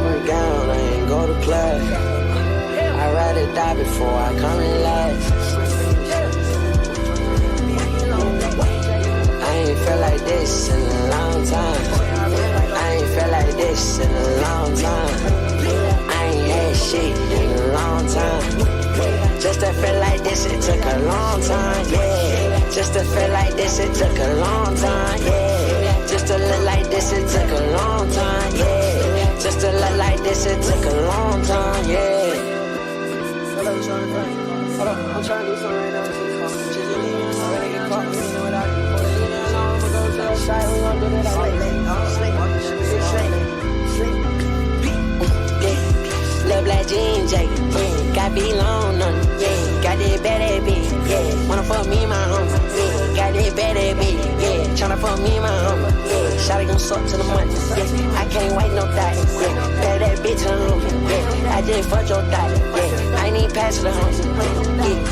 got me down, I ain't go to class. I'd rather die before I come in last. I ain't felt like this in a long time. I ain't felt like this in a long time. I ain't had shit in a long time. Just to feel like this, it took a long time, yeah. Just to feel like this, it took a long time, yeah. Just to look like this, it took a long time, yeah. Just to look like this, it took a long time, yeah. Hold up, I'm trying to do something right now. Just leave me alone, I get caught, you know what I do. Leave me alone, I'ma go to the side, we gon' do that all Little black jean jacket, yeah. Got be long on it, yeah. Got that bad bitch, yeah. Wanna fuck me, my homie, yeah. Got that bad bitch, yeah. Tryna fuck me, my homie, yeah. Shawty gon' suck to the money, yeah. I can't wait no thought, yeah. Bad that bitch on me, yeah. I just fucked your thought, yeah. I ain't even pass the homie, yeah.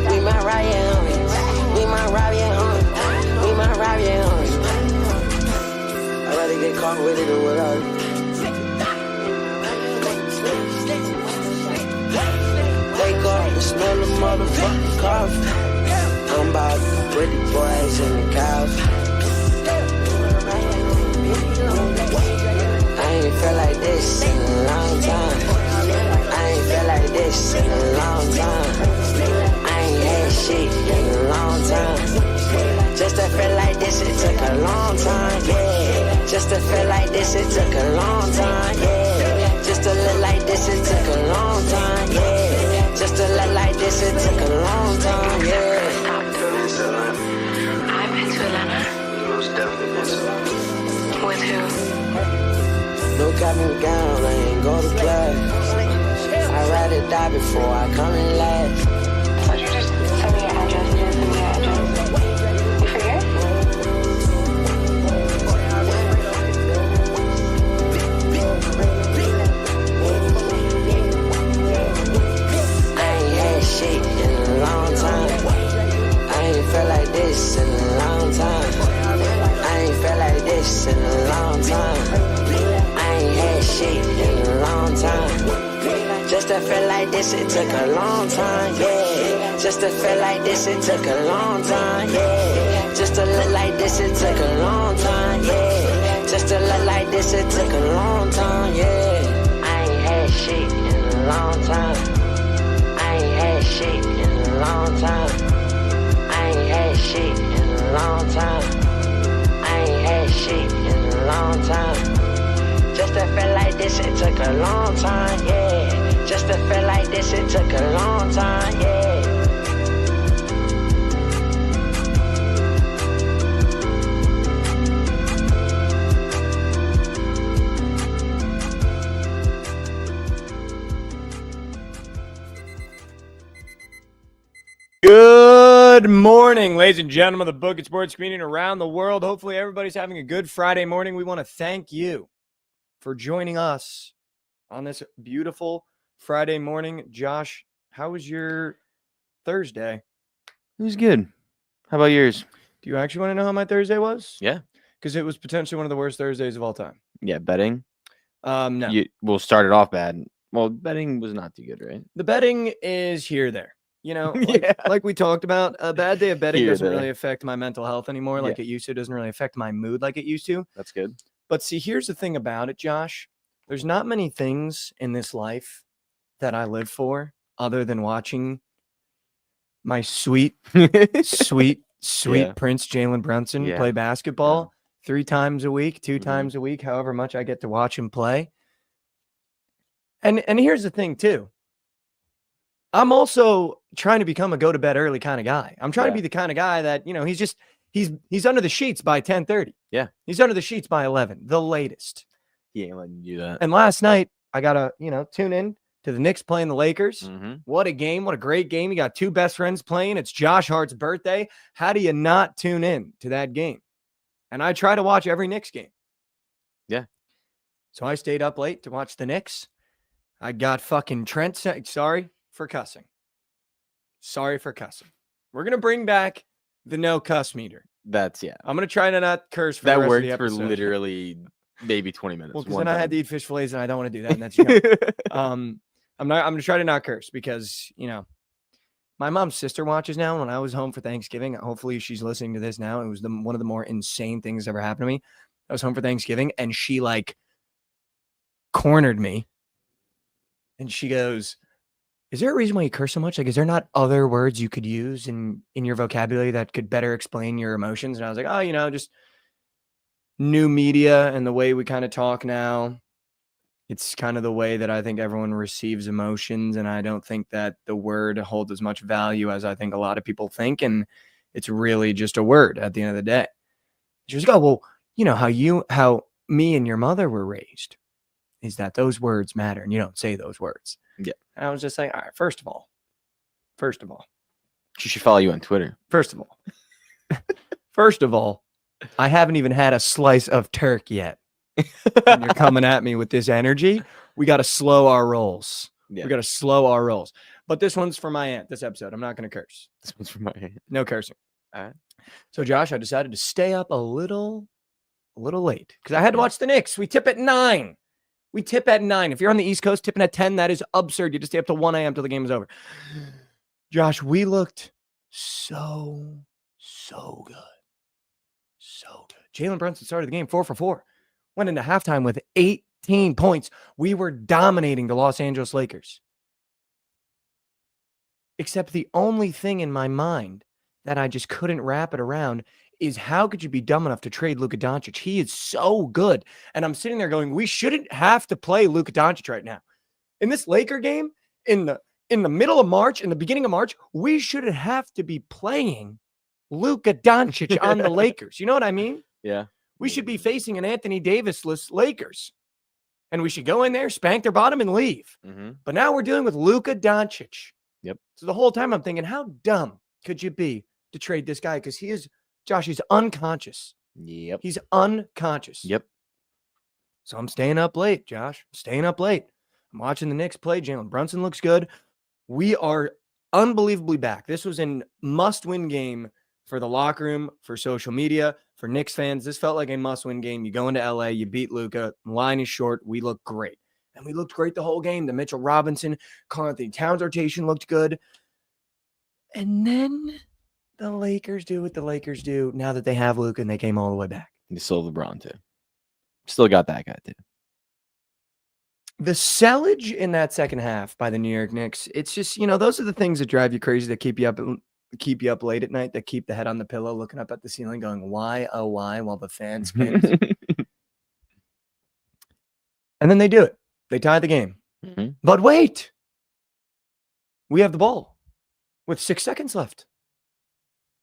We might ride ya, homie. We might rob ya, homie. We might rob ya, homie. I'd rather get caught with it than without it. Wake up and smell the motherfucking coffee. I'm about to put the boys in the coffee. I ain't felt like this in a long time. I ain't felt like this in a long time. I ain't had shit in a long time. Just to feel like this, it took a long time, yeah. Just to feel like this, it took a long time, yeah. Just to look like this, it took a long time, yeah. Just to look like this, it took a long time, yeah. I've been to Atlanta. Most definitely. With who? Don't got me down, I ain't go to class. I'd rather die before I come in last. So you just send me your address, you just send me your address. You forget? I ain't had shit in a long time. I ain't felt like this in a long time. I ain't felt like this in a long time. I ain't had shit in a long time. Just to feel like this, it took a long time, yeah. Just to feel like this, it took a long time, yeah. Just to look like this, it took a long time, yeah. Just to look like this, it took a long time, yeah. I ain't had shit in a long time. I ain't had shit in a long time. I ain't had shit in a long time. I ain't had shit in a long time. Just to feel like this, it took a long time, yeah. Just to feel like this, it took a long time, yeah. Good morning, ladies and gentlemen of the Bookit Sports community around the world. Hopefully everybody's having a good Friday morning. We want to thank you for joining us on this beautiful Friday morning. Josh, how was your Thursday? It was good. How about yours? Do you actually want to know how my Thursday was? Yeah. Because it was potentially one of the worst Thursdays of all time. Yeah, betting. No. We'll start it off bad. Well, betting was not too good, right? The betting is here there. You know, Yeah. like we talked about, a bad day of betting Here doesn't there. really affect my mental health anymore like it used to. It doesn't really affect my mood like it used to. That's good. But see, here's the thing about it, Josh. There's not many things in this life that I live for other than watching my sweet Yeah. Prince Jalen Brunson Yeah. play basketball 3 times a week, 2 times a week, however much I get to watch him play. And here's the thing too. I'm also trying to become a go to bed early kind of guy. I'm trying to be the kind of guy that, you know, he's under the sheets by 10:30. Yeah. He's under the sheets by 11, the latest. He ain't letting you do that. And last night I got to, tune in to the Knicks playing the Lakers. Mm-hmm. What a game. What a great game. You got 2 best friends playing. It's Josh Hart's birthday. How do you not tune in to that game? And I try to watch every Knicks game. Yeah. So I stayed up late to watch the Knicks. I got fucking Trent. Sorry for cussing. We're going to bring back the no cuss meter. That's I'm going to try to not curse for that the rest worked of the for episode. literally maybe 20 minutes. Well, because one then I had time. to eat fish fillets, and I don't want to do that. And that's I'm gonna try to not curse because my mom's sister watches now. When I was home for Thanksgiving, hopefully she's listening to this now. It was one of the more insane things that ever happened to me. I was home for Thanksgiving, and she cornered me, and she goes, "Is there a reason why you curse so much? Like, is there not other words you could use in your vocabulary that could better explain your emotions?" And I was like, "Oh, just new media and the way we kind of talk now. It's kind of the way that I think everyone receives emotions. And I don't think that the word holds as much value as I think a lot of people think. And it's really just a word at the end of the day." She was like, "Oh, well, how me and your mother were raised is that those words matter and you don't say those words." Yeah. And I was just like, all right, first of all, She should follow you on Twitter. first of all, I haven't even had a slice of turkey yet. And you're coming at me with this energy. We got to slow our rolls. Yeah. We got to slow our rolls. But this one's for my aunt, this episode. I'm not going to curse. This one's for my hand. No cursing. All right. So, Josh, I decided to stay up a little late because I had to watch the Knicks. We tip at 9. If you're on the East Coast, tipping at 10, that is absurd. You just stay up till 1 a.m. till the game is over. Josh, we looked so good. So good. Jalen Brunson started the game 4 for 4. Went into halftime with 18 points. We were dominating the Los Angeles Lakers. Except the only thing in my mind that I just couldn't wrap it around is how could you be dumb enough to trade Luka Doncic? He is so good. And I'm sitting there going, we shouldn't have to play Luka Doncic right now. In this Laker game, in the middle of March, in the beginning of March, we shouldn't have to be playing Luka Doncic on the Lakers. You know what I mean? Yeah. We should be facing an Anthony Davis-less Lakers. And we should go in there, spank their bottom, and leave. Mm-hmm. But now we're dealing with Luka Doncic. Yep. So the whole time I'm thinking, how dumb could you be to trade this guy? Because Josh, he's unconscious. Yep. He's unconscious. Yep. So I'm staying up late, Josh. I'm staying up late. I'm watching the Knicks play. Jalen Brunson looks good. We are unbelievably back. This was a must-win game for the locker room, for social media, for Knicks fans. This felt like a must-win game. You go into LA, you beat Luka. Line is short. We look great. And we looked great the whole game. The Mitchell Robinson, Karl-Anthony Towns rotation looked good. And then the Lakers do what the Lakers do now that they have Luka and they came all the way back. You still LeBron too. Still got that guy too. The sellage in that second half by the New York Knicks, it's just, those are the things that drive you crazy, that keep you up late at night, that keep the head on the pillow, looking up at the ceiling, going, why, oh, why, while the fan spins. And then they do it. They tie the game. Mm-hmm. But wait. We have the ball with 6 seconds left.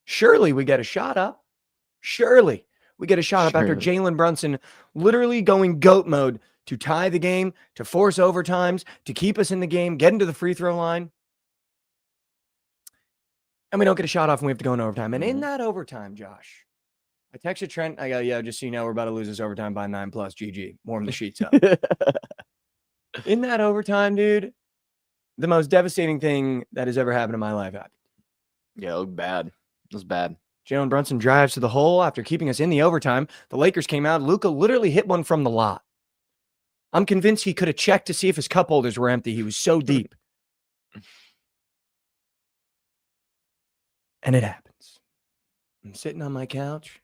Surely we get a shot up. Surely we get a shot up after Jalen Brunson literally going GOAT mode to tie the game, to force overtimes, to keep us in the game, get into the free throw line. And we don't get a shot off and we have to go in overtime. And in that overtime, Josh, I texted Trent. I go, yeah, just so you know, we're about to lose this overtime by 9+. GG. Warm the sheets up. In that overtime, dude, the most devastating thing that has ever happened in my life happened. Yeah, it looked bad. It was bad. Jalen Brunson drives to the hole after keeping us in the overtime. The Lakers came out. Luka literally hit one from the lot. I'm convinced he could have checked to see if his cup holders were empty. He was so deep. And it happens. I'm sitting on my couch.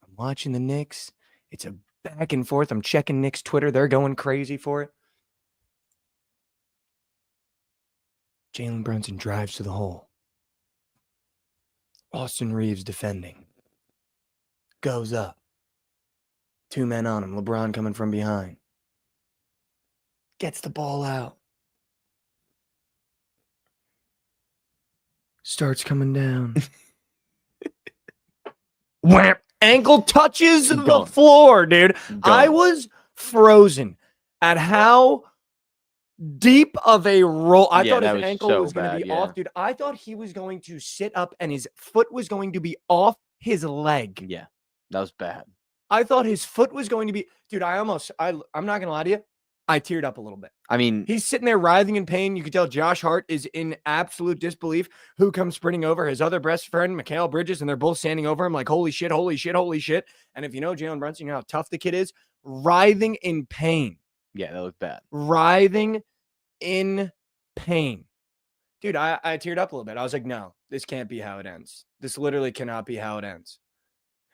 I'm watching the Knicks. It's a back and forth. I'm checking Knicks Twitter. They're going crazy for it. Jalen Brunson drives to the hole. Austin Reeves defending. Goes up. 2 men on him. LeBron coming from behind. Gets the ball out. Starts coming down. Wham! Ankle touches the floor, dude. I was frozen at how deep of a roll. I thought his ankle was going to be off, dude. I thought he was going to sit up and his foot was going to be off his leg. Yeah, that was bad. I thought his foot was going to be, dude. I'm not going to lie to you. I teared up a little bit. I mean, He's sitting there writhing in pain. You can tell Josh Hart is in absolute disbelief. Who comes sprinting over? His other best friend, Mikal Bridges, and they're both standing over him like, holy shit, holy shit, holy shit. And if you know Jalen Brunson, you know how tough the kid is. Writhing in pain. yeah, that looked bad. Writhing in pain. Dude, I teared up a little bit. I was like, no, this can't be how it ends. This literally cannot be how it ends.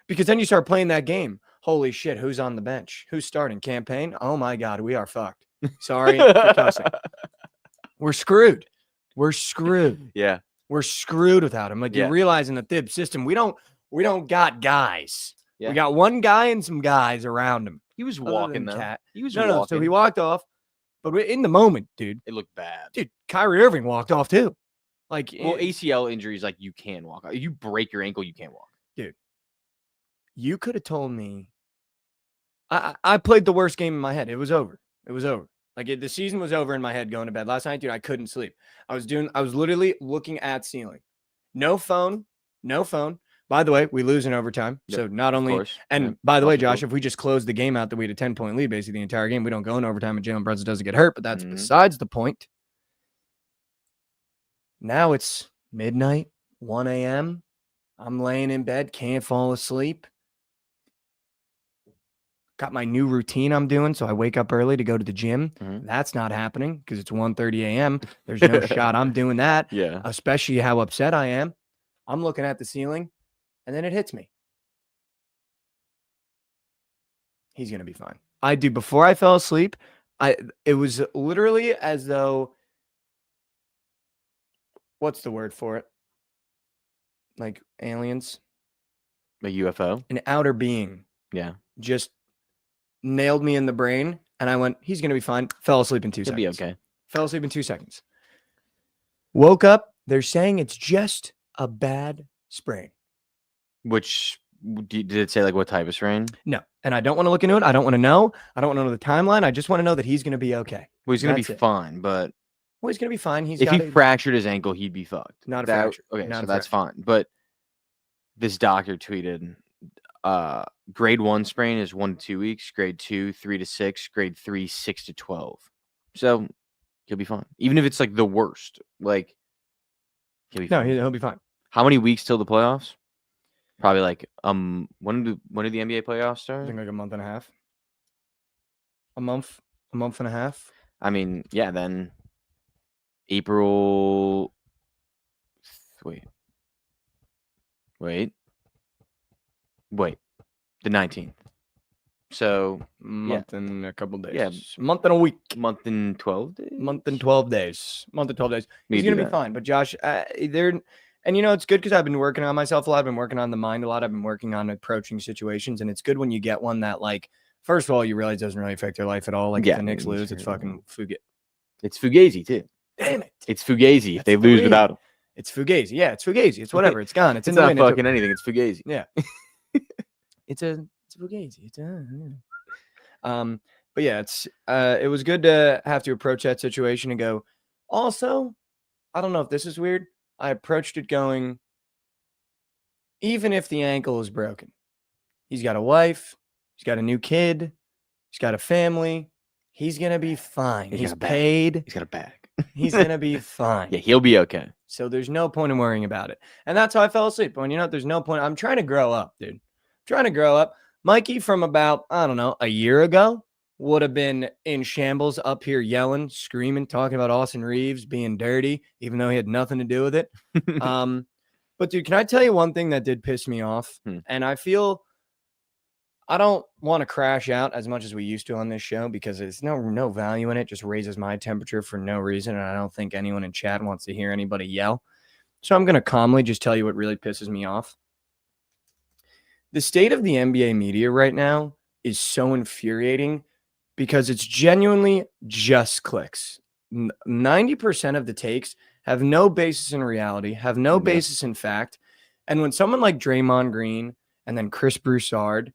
Because then you start playing that game. Holy shit, who's on the bench? Who's starting? Campaign? Oh my God, we are fucked. Sorry for cussing. We're screwed. We're screwed. Yeah. We're screwed without him. Like Yeah. you realize in the Thib system, we don't got guys. Yeah. We got one guy and some guys around him. He was Other walking than though. Cat. He was No, walking. no. So he walked off, but in the moment, dude, It looked bad. Kyrie Irving walked off too. Like, Well, ACL injuries, like you can walk. You break your ankle, you can't walk. you could have told me. I played the worst game in my head. It was over. It was over. Like the season was over in my head going to bed. Last night, dude, I couldn't sleep. I was literally looking at ceiling. No phone. By the way, we lose in overtime. Yep, So not only, course. and Yeah, by the way, possible. Josh, if we just close the game out that we had a 10-point lead basically the entire game, we don't go in overtime and Jalen Brunson doesn't get hurt, but that's Mhm. besides the point. Now it's midnight, 1 a.m. I'm laying in bed, can't fall asleep. Got my new routine I'm doing, so I wake up early to go to the gym. Mhm. That's not happening because it's 1:30 a.m. There's no shot I'm doing that, Yeah. especially how upset I am. I'm looking at the ceiling, and then it hits me. He's going to be fine. Before I fell asleep, it was literally as though, what's the word for it? Like aliens? A UFO. An outer being Yeah. just nailed me in the brain, and I went, he's going to be fine. Fell asleep in 2 He'll seconds. be okay. Fell asleep in 2 seconds. Woke up. They're saying it's just a bad sprain. Which did it say like what type of strain? No. And I don't want to look into it. I don't want to know. I don't want to know the timeline. I just want to know that he's going to be okay. Well, he's gonna be That's it. fine, but Well, he's going to be fine. if he fractured his ankle, he'd be fucked. Not a fracture. Okay, Not so a that's fine. But this doctor tweeted, grade 1 sprain is 1 to 2 weeks, grade 2, 3 to 6, grade 3, 6 to 12. So he'll be fine. Even if it's like the worst, like he'll be No, fine. he'll be fine. How many weeks till the playoffs? Probably like when do the NBA playoffs I start? think like a month and a half. A month and a half. I mean, yeah, then April. Wait. The 19th. So Month and a couple days. Yeah. Month and a week. month and 12 days. Month and 12 days. Month and 12 days. We He's do going to be that. fine. But Josh, and you know, it's good because I've been working on myself a lot. I've been working on the mind a lot. I've been working on approaching situations. And it's good when you get one that, like, first of all, you realize doesn't really affect your life at all. Like, Yeah, if the Knicks it's lose, it's very fucking Fugazi. It's Fugazi too. Damn it. It's Fugazi if they That's lose Fugazi. without him. It's Fugazi. Yeah, it's Fugazi. It's whatever. It's gone. It's in It's the not wind. fucking anything. It's Fugazi. Yeah. It's Fugazi. But yeah, it was good to have to approach that situation and go. Also, I don't know if this is weird. I approached it going, even if the ankle is broken, he's got a wife, he's got a new kid, he's got a family, he's gonna be fine. He's He's got a bag. paid. He's got a bag. He's gonna be fine. Yeah, he'll be okay. So there's no point in worrying about it. And that's how I fell asleep. When there's no point. I'm trying to grow up, dude. Trying to grow up. Mikey from about, I don't know, a year ago would have been in shambles up here yelling, screaming, talking about Austin Reeves being dirty, even though he had nothing to do with it. But dude, can I tell you one thing that did piss me off? And I feel I don't want to crash out as much as we used to on this show because there's no value in it. Just raises my temperature for no reason. And I don't think anyone in chat wants to hear anybody yell. So I'm going to calmly just tell you what really pisses me off. The state of the NBA media right now is so infuriating because it's genuinely just clicks. 90% of the takes have no basis in reality, have no basis in fact. And when someone like Draymond Green and then Chris Broussard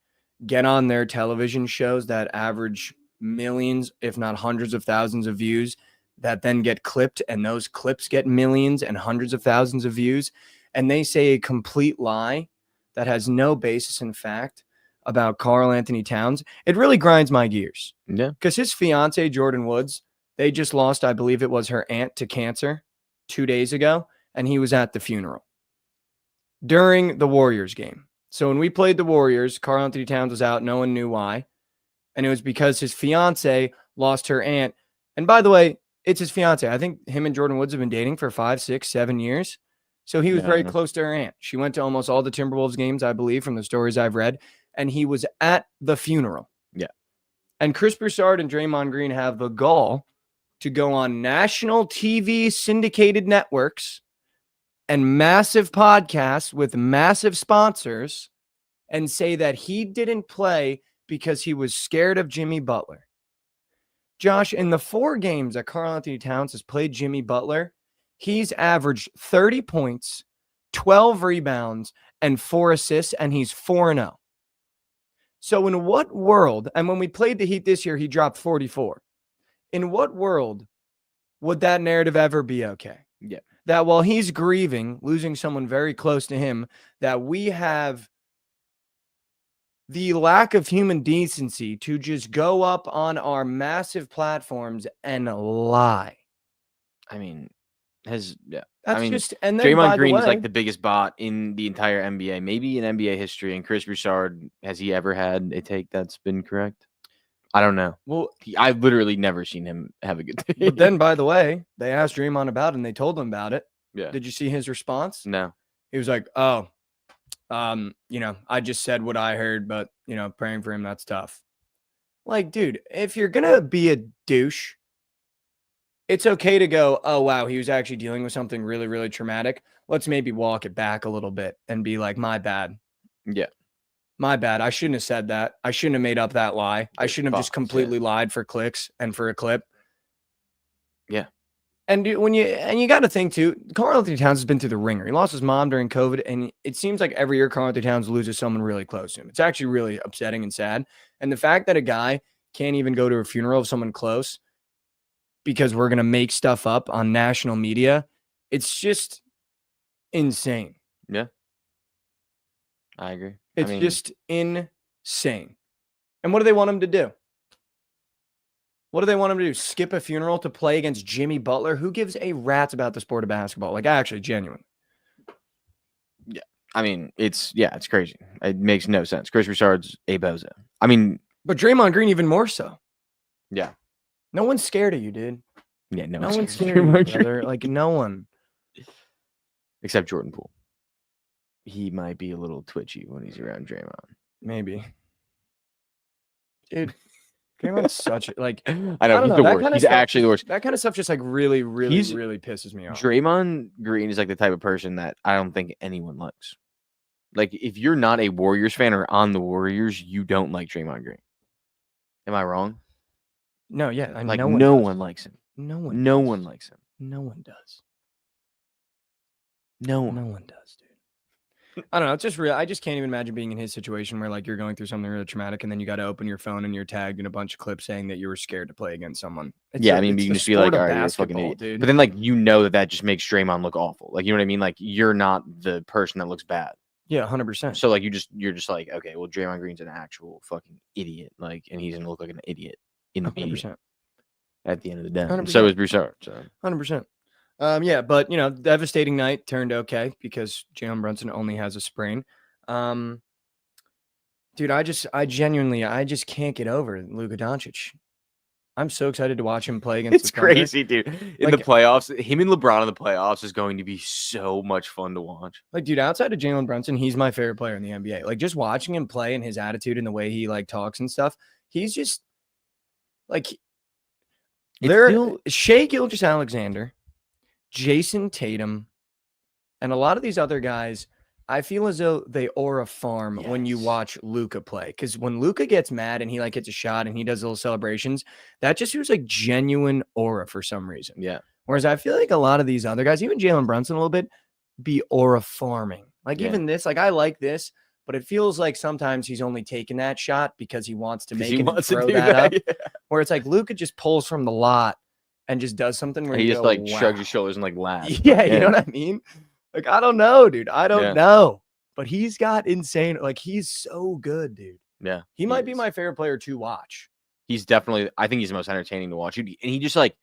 get on their television shows that average millions, if not hundreds of thousands of views, that then get clipped, and those clips get millions and hundreds of thousands of views, and they say a complete lie that has no basis in fact about Karl Anthony Towns, it really grinds my gears. Yeah. Because his fiance, Jordan Woods, they just lost, I believe it was her aunt to cancer 2 days ago, and he was at the funeral during the Warriors game. So when we played the Warriors, Karl Anthony Towns was out. No one knew why. And it was because his fiance lost her aunt. And by the way, it's his fiance. I think him and Jordan Woods have been dating for 5, 6, 7 years. So he was very close to her aunt. She went to almost all the Timberwolves games, I believe, from the stories I've read. And he was at the funeral. Yeah. And Chris Broussard and Draymond Green have the gall to go on national TV syndicated networks and massive podcasts with massive sponsors and say that he didn't play because he was scared of Jimmy Butler. Josh, in the 4 games that Karl Anthony Towns has played Jimmy Butler, he's averaged 30 points, 12 rebounds, and 4 assists, and he's 4-0. So in what world, and when we played the Heat this year, he dropped 44. In what world would that narrative ever be okay? Yeah. That while he's grieving, losing someone very close to him, that we have the lack of human decency to just go up on our massive platforms and lie. I mean, That's and then Draymond Green is like the biggest bot in the entire NBA, maybe in NBA history. And Chris Broussard, has he ever had a take that's been correct? I don't know. Well, I've literally never seen him have a good day. but then, by the way, they asked Draymond about it and they told him about it. Yeah. Did you see his response? No. He was like, I just said what I heard, but, praying for him, that's tough. Like, dude, if you're going to be a douche, it's okay to go, oh, wow, he was actually dealing with something really, really traumatic. Let's maybe walk it back a little bit and be like, my bad. Yeah. My bad. I shouldn't have said that. I shouldn't have made up that lie. I shouldn't have just completely lied for clicks and for a clip. Yeah. And when you got to think too, Karl Anthony Towns has been through the ringer. He lost his mom during COVID, and it seems like every year Karl Anthony Towns loses someone really close to him. It's actually really upsetting and sad. And the fact that a guy can't even go to a funeral of someone close because we're going to make stuff up on national media, it's just insane. Yeah. I agree. It's just insane. And what do they want him to do? What do they want him to do? Skip a funeral to play against Jimmy Butler? Who gives a rat's about the sport of basketball? Like, actually, genuine. Yeah. It's crazy. It makes no sense. Chris Broussard's a bozo. But Draymond Green even more so. Yeah. No one's scared of you, dude. Yeah, no one's scared of you, brother. Like, no one. Except Jordan Poole. He might be a little twitchy when he's around Draymond. Maybe. Dude, Draymond's such a, like, I know, I don't he's know, the that worst. kind of He's stuff- actually the worst. That kind of stuff just like really, really, really pisses me off. Draymond Green is like the type of person that I don't think anyone likes. Like, if you're not a Warriors fan or on the Warriors, you don't like Draymond Green. Am I wrong? No, yeah. Like, no one likes him. No one. No one likes him. No one does. No one. No one does, dude. I don't know. It's just real. I just can't even imagine being in his situation where like you're going through something really traumatic and then you got to open your phone and you're tagged in a bunch of clips saying that you were scared to play against someone. You can just be like, all right, you're a fucking idiot. Dude. But then like, that just makes Draymond look awful. Like, you know what I mean? Like, you're not the person that looks bad. Yeah, 100%. So like, you're just like, okay, well, Draymond Green's an actual fucking idiot. Like, and he's gonna look like an idiot in the media 100%. at the end of the day. 100%. So is Broussard. So 100%. Yeah, but devastating night turned okay because Jalen Brunson only has a sprain. Dude, I just can't get over Luka Doncic. I'm so excited to watch him play against it's the Thunder. crazy, dude. In the playoffs, him and LeBron in the playoffs is going to be so much fun to watch. Like, dude, outside of Jalen Brunson, he's my favorite player in the NBA. Like, just watching him play and his attitude and the way he like talks and stuff, he's just like Shai Gilgeous-Alexander, Jason Tatum, and a lot of these other guys, I feel as though they aura farm when you watch Luka play. Because when Luka gets mad and he like hits a shot and he does little celebrations, that just feels like genuine aura for some reason. Yeah. Whereas I feel like a lot of these other guys, even Jalen Brunson a little bit, be aura farming. Like even this, like I like this, but it feels like sometimes he's only taking that shot because he wants to make it and throw that up. Yeah. Where it's like Luka just pulls from the lot and just does something where he just like wow. shrugs his shoulders and like laughs. Yeah, you know what I mean? Like, I don't know, dude. I don't know. But he's got insane, like, he's so good, dude. Yeah. He might be is. my favorite player to watch. He's definitely. I think he's the most entertaining to watch. And he just like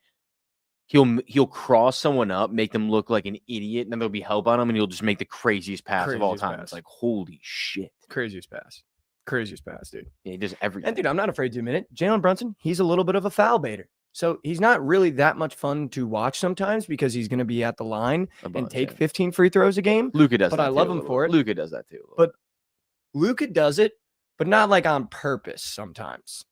he'll cross someone up, make them look like an idiot, and then there'll be help on him, and he'll just make the craziest pass of all Craziest time. pass. It's like holy shit. Craziest pass, dude. Yeah, he does everything. And dude, I'm not afraid to admit it. Jalen Brunson, he's a little bit of a foul baiter. So he's not really that much fun to watch sometimes because he's going to be at the line and take 15 free throws a game. Luka does but that I too love a him little. for it. Luka does that too. But Luka does it, but not like on purpose sometimes.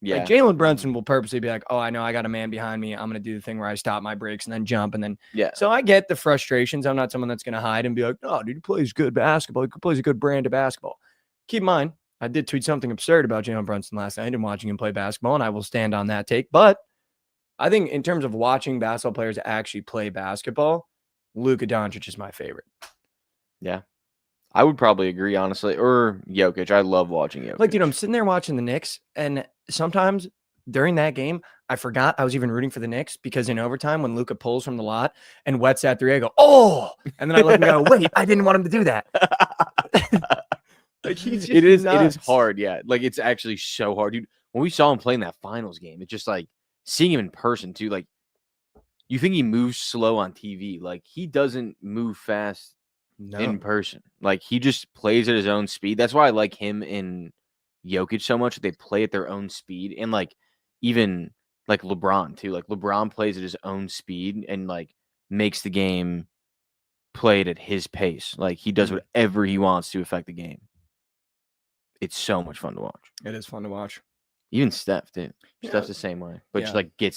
yeah, Like Jalen Brunson will purposely be like, oh, I know I got a man behind me. I'm going to do the thing where I stop my breaks and then jump. And then, yeah. so I get the frustrations. I'm not someone that's going to hide and be like, oh, dude, he plays good basketball. He plays a good brand of basketball. Keep in mind, I did tweet something absurd about Jalen Brunson last night and watching him play basketball, and I will stand on that take. But I think in terms of watching basketball players actually play basketball, Luka Doncic is my favorite. Yeah. I would probably agree, honestly. Or Jokic. I love watching Jokic. Like, dude, I'm sitting there watching the Knicks, and sometimes during that game, I forgot I was even rooting for the Knicks because in overtime, when Luka pulls from the lot and wets that three, I go, oh! And then I look and go, wait, I didn't want him to do that. Like, he's just it is nuts. hard, yeah. Like, it's actually so hard. Dude, when we saw him playing that finals game, it's just like seeing him in person, too. Like, you think he moves slow on TV. Like, he doesn't move fast in person. Like, he just plays at his own speed. That's why I like him and Jokic so much. They play at their own speed. And, like, even, like, LeBron, too. Like, LeBron plays at his own speed and, like, makes the game played at his pace. Like, he does whatever he wants to affect the game. It's so much fun to watch. It is fun to watch. Even Steph, too. Yeah. Steph's the same way. But just, Yeah. like,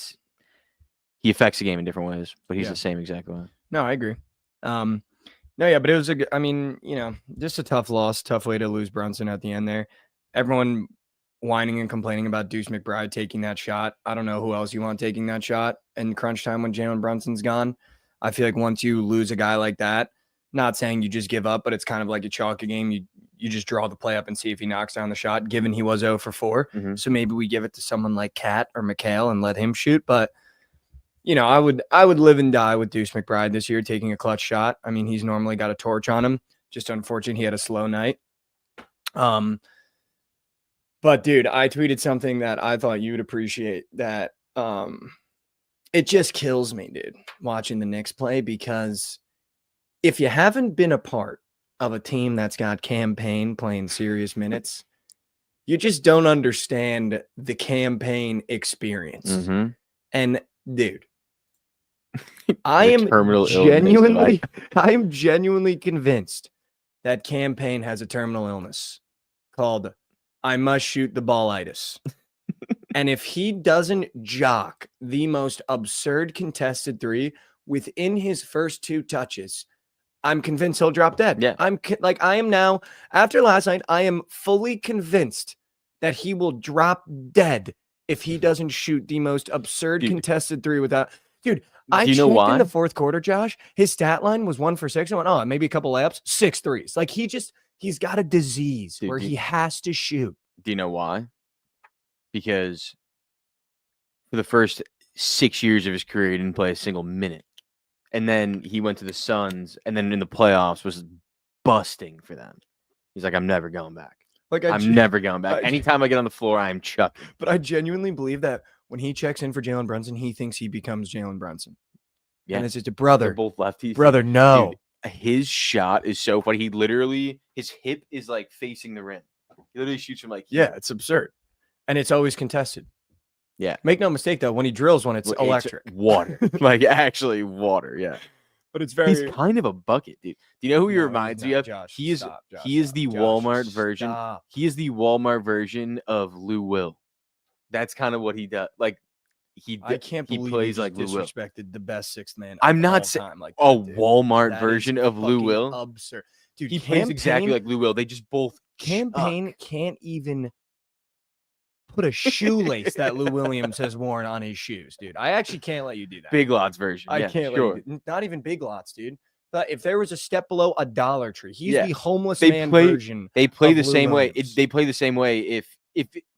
he affects the game in different ways. But he's Yeah. the same exact way. No, I agree. No, yeah, but it was I mean, just a tough loss, tough way to lose Brunson at the end there. Everyone whining and complaining about Deuce McBride taking that shot. I don't know who else you want taking that shot in crunch time when Jalen Brunson's gone. I feel like once you lose a guy like that, not saying you just give up, but it's kind of like a chalky game. You just draw the play up and see if he knocks down the shot, given he was 0 for 4. Mhm. So maybe we give it to someone like Cat or McHale and let him shoot. But I would live and die with Deuce McBride this year taking a clutch shot. I mean, he's normally got a torch on him. Just unfortunate he had a slow night. But dude, I tweeted something that I thought you would appreciate that it just kills me, dude, watching the Knicks play, because if you haven't been a part of a team that's got campaign playing serious minutes, you just don't understand the campaign experience. Mm-hmm. And dude, I The am terminal illness genuinely convinced that campaign has a terminal illness called I must shoot the ballitis. And if he doesn't jock the most absurd contested three within his first 2 touches, I'm convinced he'll drop dead. Yeah. I am now, after last night, I am fully convinced that he will drop dead if he doesn't shoot the most absurd contested three without. Dude, I you know checked why? in the fourth quarter, Josh. His stat line was 1 for 6. I went, oh, maybe a couple layups, 6 threes. Like, he's got a disease where he has to shoot. Do you know why? Because for the first 6 years of his career, he didn't play a single minute. And then he went to the Suns, and then in the playoffs was busting for them. He's like, I'm never going back. Like, I'm never going back. Anytime I get on the floor, I am chucking. But I genuinely believe that when he checks in for Jalen Brunson, he thinks he becomes Jalen Brunson. Yeah. And it's just a They're brother. both lefties. Brother, no. Dude, his shot is so funny. His hip is like facing the rim. He literally shoots from like here. Yeah, it's absurd. And it's always contested. Yeah. Make no mistake, though, when he drills one, it's Well, electric. Water. Like, actually water. Yeah. But it's very. He's kind of a bucket, dude. Do you know who he No, reminds he's me not, of? Josh. He is Stop, Josh, he is stop, the Josh, Walmart version. stop. He is the Walmart version of Lou Will. That's kind of what he does. Like I can't he believe plays you like just Lou Will. disrespected the best sixth man. I'm of not all saying time like a that, dude. Walmart That version is of Lou fucking Will. Absurd, dude. He plays exactly like Lou Will. They just both Campaign can't even put a shoelace that Lou Williams has worn on his shoes, dude. I actually can't let you do that. Big Lots version. I Yeah, can't sure. let you do, not even Big Lots, dude. But if there was a step below a Dollar Tree, he's Yeah. the homeless They man play- version. They play of the Lou same way. Williams. They play the same way if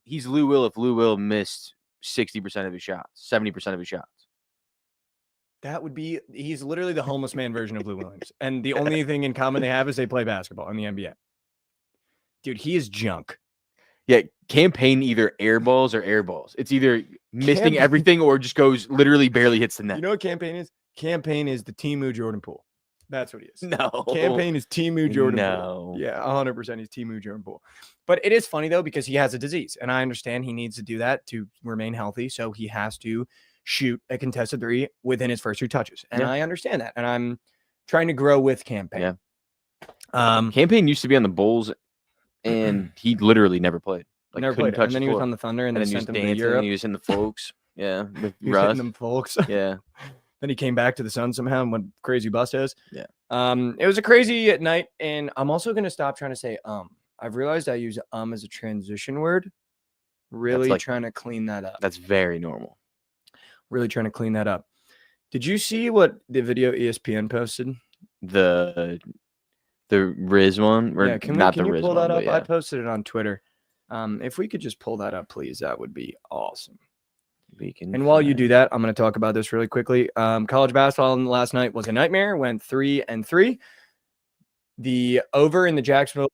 he's Lou Will. If Lou Will missed 60% of his shots, 70% of his shots. That would be, he's literally the homeless man version of Lou Williams. And the only thing in common they have is they play basketball in the NBA. Dude, he is junk. Yeah, campaign either air balls or air balls. It's either missing Campaign- everything or just goes literally barely hits the net. You know what campaign is? Campaign is the Timu Jordan Poole. That's what he is. No. Campaign is Timu Jordan No. Poole. Yeah, 100% he's Timu Jordan Poole. But it is funny, though, because he has a disease. And I understand he needs to do that to remain healthy. So he has to shoot a contested three within his first 2 touches. And Yeah. I understand that. And I'm trying to grow with campaign. Yeah. Campaign used to be on the Bulls, and he literally never played. Like, Never couldn't played it. touch And then the he was floor. on the Thunder and And then then he was sent him to dancing. Europe. And he was in the folks. Yeah, with He was hitting Russ. them folks. Yeah. Then he came back to the Sun somehow and went crazy bustos. Yeah. It was a crazy night. And I'm also going to stop trying to say I've realized I use as a transition word. Really like- trying to clean that up. That's very normal. Really trying to clean that up. Did you see what the video ESPN posted? The Riz one, or Yeah, can not you the Riz pull one, that up? but I yeah. posted it on Twitter. If we could just pull that up, please, that would be awesome. We can And while you find- do that, I'm going to talk about this really quickly. College basketball last night was a nightmare. Went 3-3. The over in the Jacksonville.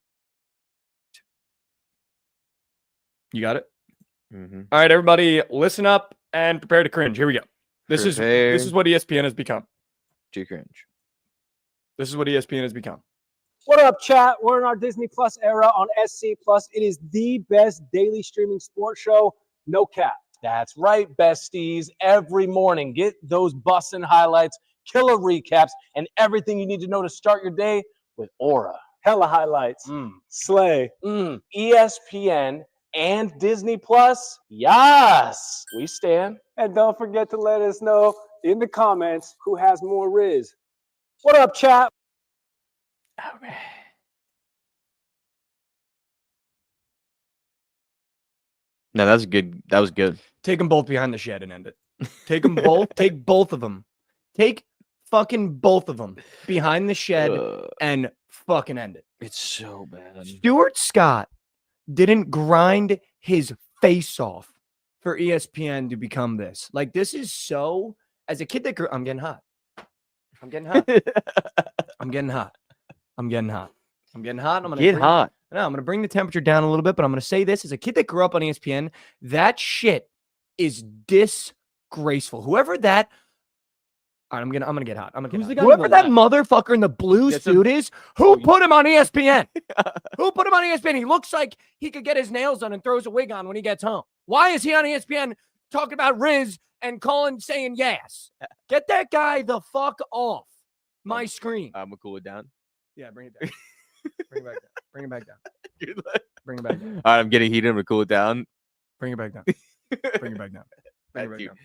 You got it? Mhm. All right, everybody, listen up and prepare to cringe. Here we go. This Prepare. is what ESPN has become. Too cringe. This is what ESPN has become. What up, chat? We're in our Disney Plus era on SC Plus. It is the best daily streaming sports show, no cap. That's right, besties. Every morning, get those bussin' highlights, killer recaps, and everything you need to know to start your day with Aura. Hella highlights. Slay. ESPN and Disney Plus. Yes, we stand. And don't forget to let us know in the comments who has more Riz. What up, chat? All right. No, that's good. That was good. Take them both behind the shed and end it. Take them both. Take both of them. Take fucking both of them behind the shed and fucking end it. It's so bad. Stuart Scott didn't grind his face off for ESPN to become this. Like, this is so, as a kid that grew, I'm getting hot. I'm getting hot. I'm getting hot. I'm getting hot. I'm getting hot. I'm gonna Get bring- hot. No, I'm going to bring the temperature down a little bit, but I'm going to say this as a kid that grew up on ESPN, that shit is disgraceful. Whoever that, all right, I'm going to get hot. I'm going to Who's get the hot. guy on Whoever the that motherfucker in the blue That's a- suit is, who put him on ESPN? Who put him on ESPN? He looks like he could get his nails done and throws a wig on when he gets home. Why is he on ESPN talking about Riz and saying yes? Get that guy the fuck off my screen. I'm gonna cool it down. Yeah, bring it down. Bring it back down. Bring it back down. Good luck. Bring it back down. All right, I'm getting heated. I'm gonna cool it down. Bring it back down. Bring it back down. Bring it back Dude. down.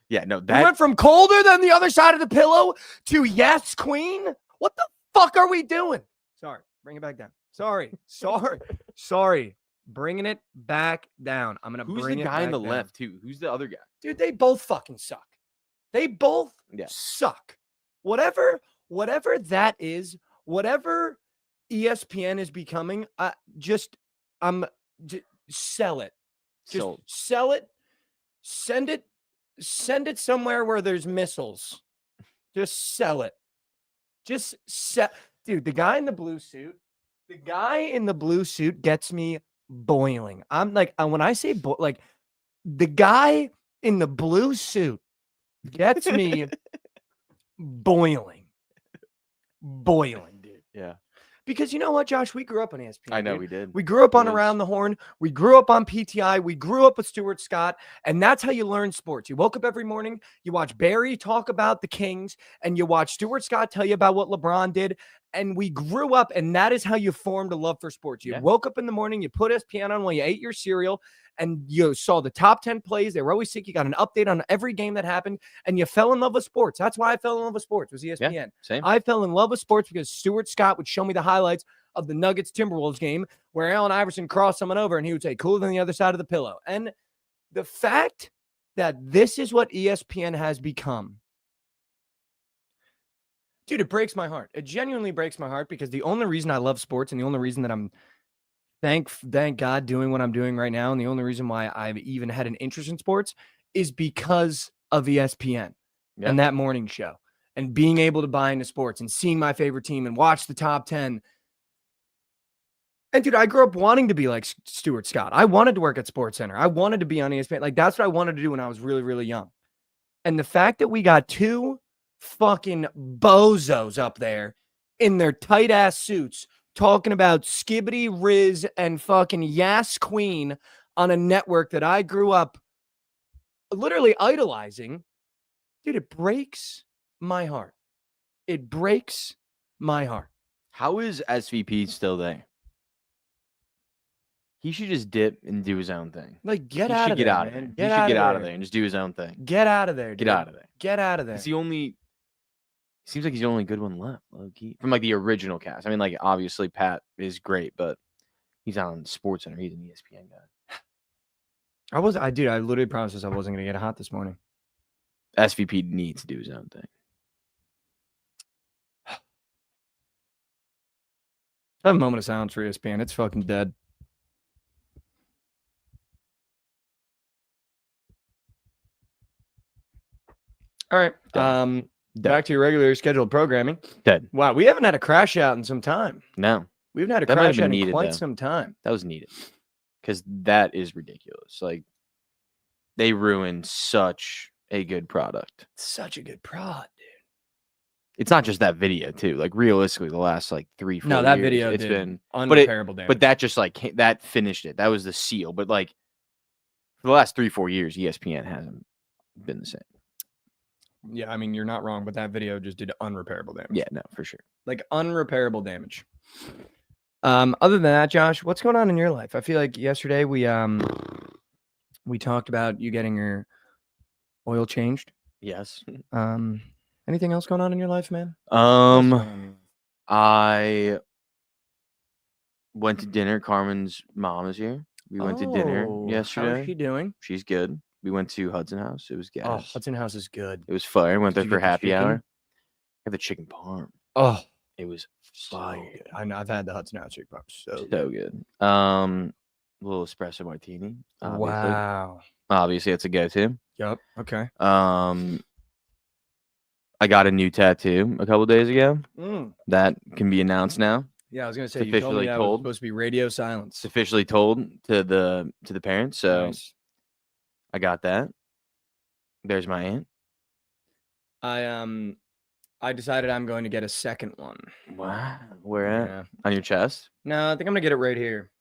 Yeah, no, We that went from colder than the other side of the pillow to yes, queen. What the fuck are we doing? Sorry. Bring it back down. Sorry. Sorry. Bringing it back down. I'm gonna who's bring the it guy on back the down. left too? Who's the other guy? Dude, they both fucking suck. They both Yeah. suck. Whatever that is, whatever ESPN is becoming, sell it. Just Sold. sell it. Send it somewhere where there's missiles. Just sell it. Dude, the guy in the blue suit gets me boiling. I'm like, when I say like, the guy in the blue suit gets me boiling, dude. Yeah, Because you know what, Josh? We grew up on ESPN. I know dude. we did. We grew up on It was- Around the Horn. We grew up on PTI. We grew up with Stuart Scott. And that's how you learn sports. You woke up every morning, you watch Barry talk about the Kings, and you watch Stuart Scott tell you about what LeBron did. And we grew up, and that is how you formed a love for sports. You Yeah. woke up in the morning, you put ESPN on while you ate your cereal, and you saw the top 10 plays. They were always sick. You got an update on every game that happened, and you fell in love with sports. That's why I fell in love with sports, was ESPN. Same. I fell in love with sports because Stuart Scott would show me the highlights of the Nuggets Timberwolves game where Allen Iverson crossed someone over and he would say, cooler than the other side of the pillow. And the fact that this is what ESPN has become, dude, it breaks my heart. It genuinely breaks my heart because the only reason I love sports and the only reason that I'm, thank God, doing what I'm doing right now, and the only reason why I've even had an interest in sports is because of ESPN and that morning show and being able to buy into sports and seeing my favorite team and watch the top 10. And dude, I grew up wanting to be like Stuart Scott. I wanted to work at SportsCenter. I wanted to be on ESPN. Like that's what I wanted to do when I was really, really young. And the fact that we got two fucking bozos up there in their tight ass suits talking about Skibbity Riz and fucking Yas Queen on a network that I grew up literally idolizing, dude, it breaks my heart. It breaks my heart. How is SVP still there? He should just dip and do his own thing. Like, get He out should of get there, out of man. there. He should get out of there and just do his own thing. Get out of there, dude. Get out of there. Get out of there. He's the only. Seems like he's the only good one left, low key. From like the original cast. I mean, like obviously Pat is great, but he's on SportsCenter. He's an ESPN guy. I literally promised us I wasn't gonna get hot this morning. SVP needs to do his own thing. I have a moment of silence for ESPN. It's fucking dead. All right. Back to your regular scheduled programming. Dead. Wow, we haven't had a crash out in some time. No, We haven't had a That might have crash been out in needed, quite though. some time. that was needed. Because that is ridiculous. Like, they ruined such a good product. Such a good prod, dude. It's not just that video, too. Like, realistically, the last, like, 3-4 No, that years, video it's did been unrepairable damage. But that just, like, that finished it. That was the seal. But, like, for the last 3-4 years, ESPN hasn't been the same. Yeah, I mean, you're not wrong, but that video just did unrepairable damage. Yeah, no, for sure. Like unrepairable damage. Other than that, Josh, what's going on in your life? I feel like yesterday we talked about you getting your oil changed. Yes. Anything else going on in your life, man? What's going on in your life? I went to dinner. Carmen's mom is here. We went to dinner Oh, yesterday. How's she doing? She's good. We went to Hudson House. It was gas. Oh, Hudson House is good. It was fire. Went Did there you for get the happy hour. chicken? Got the chicken parm. Oh, It was fire. good. I know, I've had the Hudson House chicken parm. So So good. A little espresso martini. Obviously. wow. Obviously, that's a go-to. Yep. Okay. I got a new tattoo a couple days ago. That can be announced now. Yeah, I was gonna say It's you told me officially that was told. supposed to be radio silence. It's officially told to the parents. So Nice. I got that. There's my aunt. I decided I'm going to get a second one. Wow. Where at? Yeah. On your chest? No, I think I'm gonna get it right here.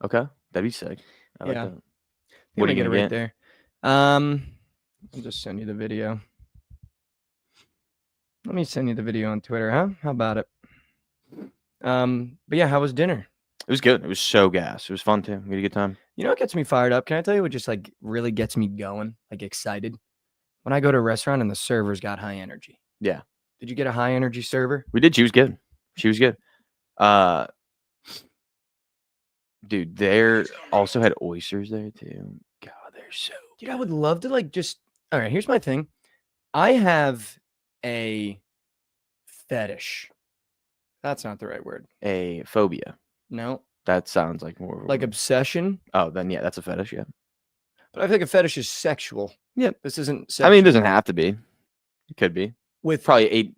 Okay. That'd be sick. I like Yeah. that. I think What I'm are you gonna gonna get it right get? there. I'll just send you the video. Let me send you the video on Twitter, huh? How about it? But yeah, how was dinner? It was good. It was so gas. It was fun too. We had a good time. You know what gets me fired up? Can I tell you what just like really gets me going, like excited? When I go to a restaurant and the server's got high energy. Yeah. Did you get a high energy server? We did. She was good. She was good. Dude, there also had oysters there too. God, they're so Dude, I would love to like just. All right, here's my thing. I have a fetish. That's not the right word. a phobia. No, That sounds like more of a like word. obsession. Oh, then yeah, that's a fetish. Yeah. But I feel like a fetish is sexual. Yep. This isn't. I Sexual. mean, it doesn't have to be. It could be. with Probably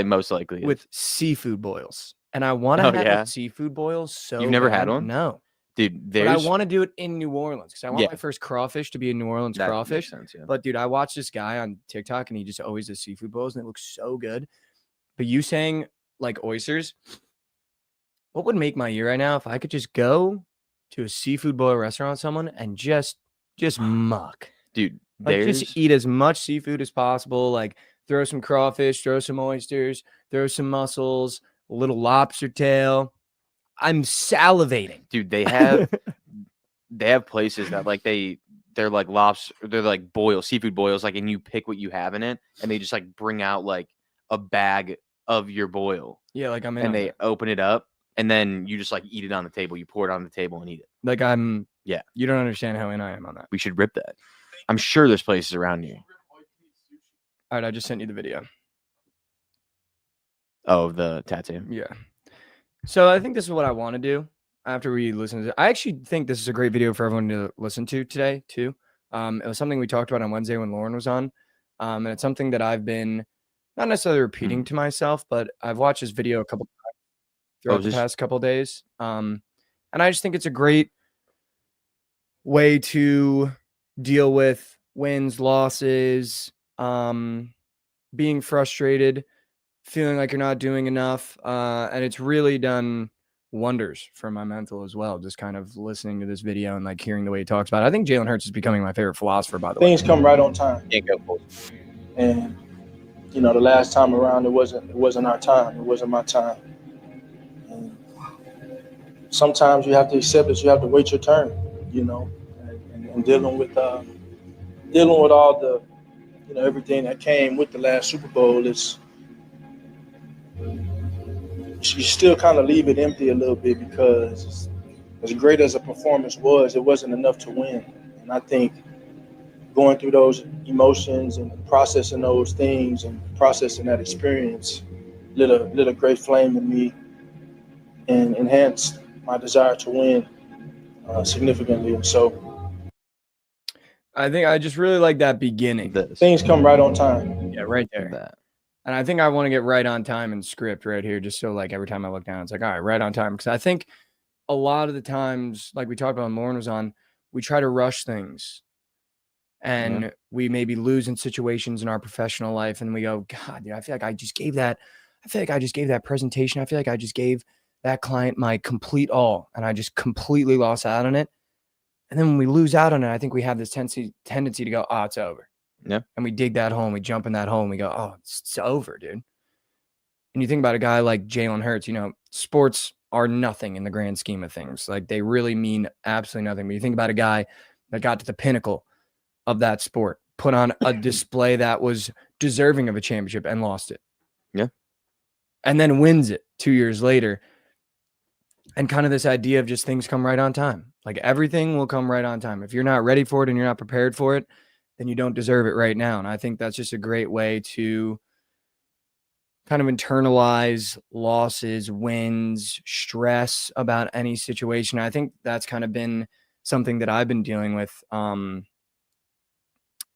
most likely. is. with seafood boils, and I want to Oh, have yeah? a seafood boil. So You've never had bad. one? No, Dude, but I there's want to do it in New Orleans because I want Yeah. my first crawfish to be a New Orleans that makes crawfish. sense, yeah. But dude, I watched this guy on TikTok and he just always does seafood boils and it looks so good. But you saying like oysters, what would make my year right now if I could just go to a seafood boil restaurant with someone and just muck. Dude, Like there's just eat as much seafood as possible. Like throw some crawfish, throw some oysters, throw some mussels, a little lobster tail. I'm salivating. dude, they have places that like they're like lobster, they're like seafood boils, like, and you pick what you have in it, and they just like bring out like a bag of your boil, Yeah, like I'm in. and on they that. open it up, and then you just like eat it on the table. You pour it on the table and eat it. Like I'm. Yeah. You don't understand how in I am on that. We should rip that. I'm sure there's places around here. All right, I just sent you the video. Oh, the tattoo. Yeah. So I think this is what I want to do after we listen to it. I actually think this is a great video for everyone to listen to today too. It was something we talked about on Wednesday when Lauren was on. And it's something that I've been not necessarily repeating to myself, but I've watched this video a couple times. throughout the past couple of days. And I just think it's a great way to deal with wins, losses, being frustrated, feeling like you're not doing enough. And it's really done wonders for my mental as well. Just kind of listening to this video and like hearing the way he talks about it. I think Jalen Hurts is becoming my favorite philosopher, by the way. Things come right on time. Can't go full. And you know, the last time around, it wasn't our time. It wasn't my time. And sometimes you have to accept it. You have to wait your turn. You know, and dealing with all the, you know, everything that came with the last Super Bowl is, you still kind of leave it empty a little bit, because as great as a performance was, it wasn't enough to win. And I think going through those emotions and processing those things and processing that experience lit a great flame in me and enhanced my desire to win significantly. And so I think I just really like that beginning. things come right on time. Yeah, right there. And I think I want to get right on time and script right here, just so like every time I look down, it's like, all right, right on time. Because I think a lot of the times, like we talked about when Lauren was on, we try to rush things. And we maybe lose in situations in our professional life, and we go, God, dude, I feel like I just gave that presentation. I feel like I just gave that client my complete all, and I just completely lost out on it. And then when we lose out on it, I think we have this tendency to go, oh, it's over. Yeah. And we dig that hole, and we jump in that hole, and we go, oh, it's over, dude. And you think about a guy like Jalen Hurts, you know, sports are nothing in the grand scheme of things. Like, they really mean absolutely nothing. But you think about a guy that got to the pinnacle of that sport, put on a display that was deserving of a championship and lost it. Yeah. And then wins it 2 years later. And kind of this idea of just things come right on time. Like, everything will come right on time. If you're not ready for it and you're not prepared for it, then you don't deserve it right now. And I think that's just a great way to kind of internalize losses, wins, stress about any situation. I think that's kind of been something that I've been dealing with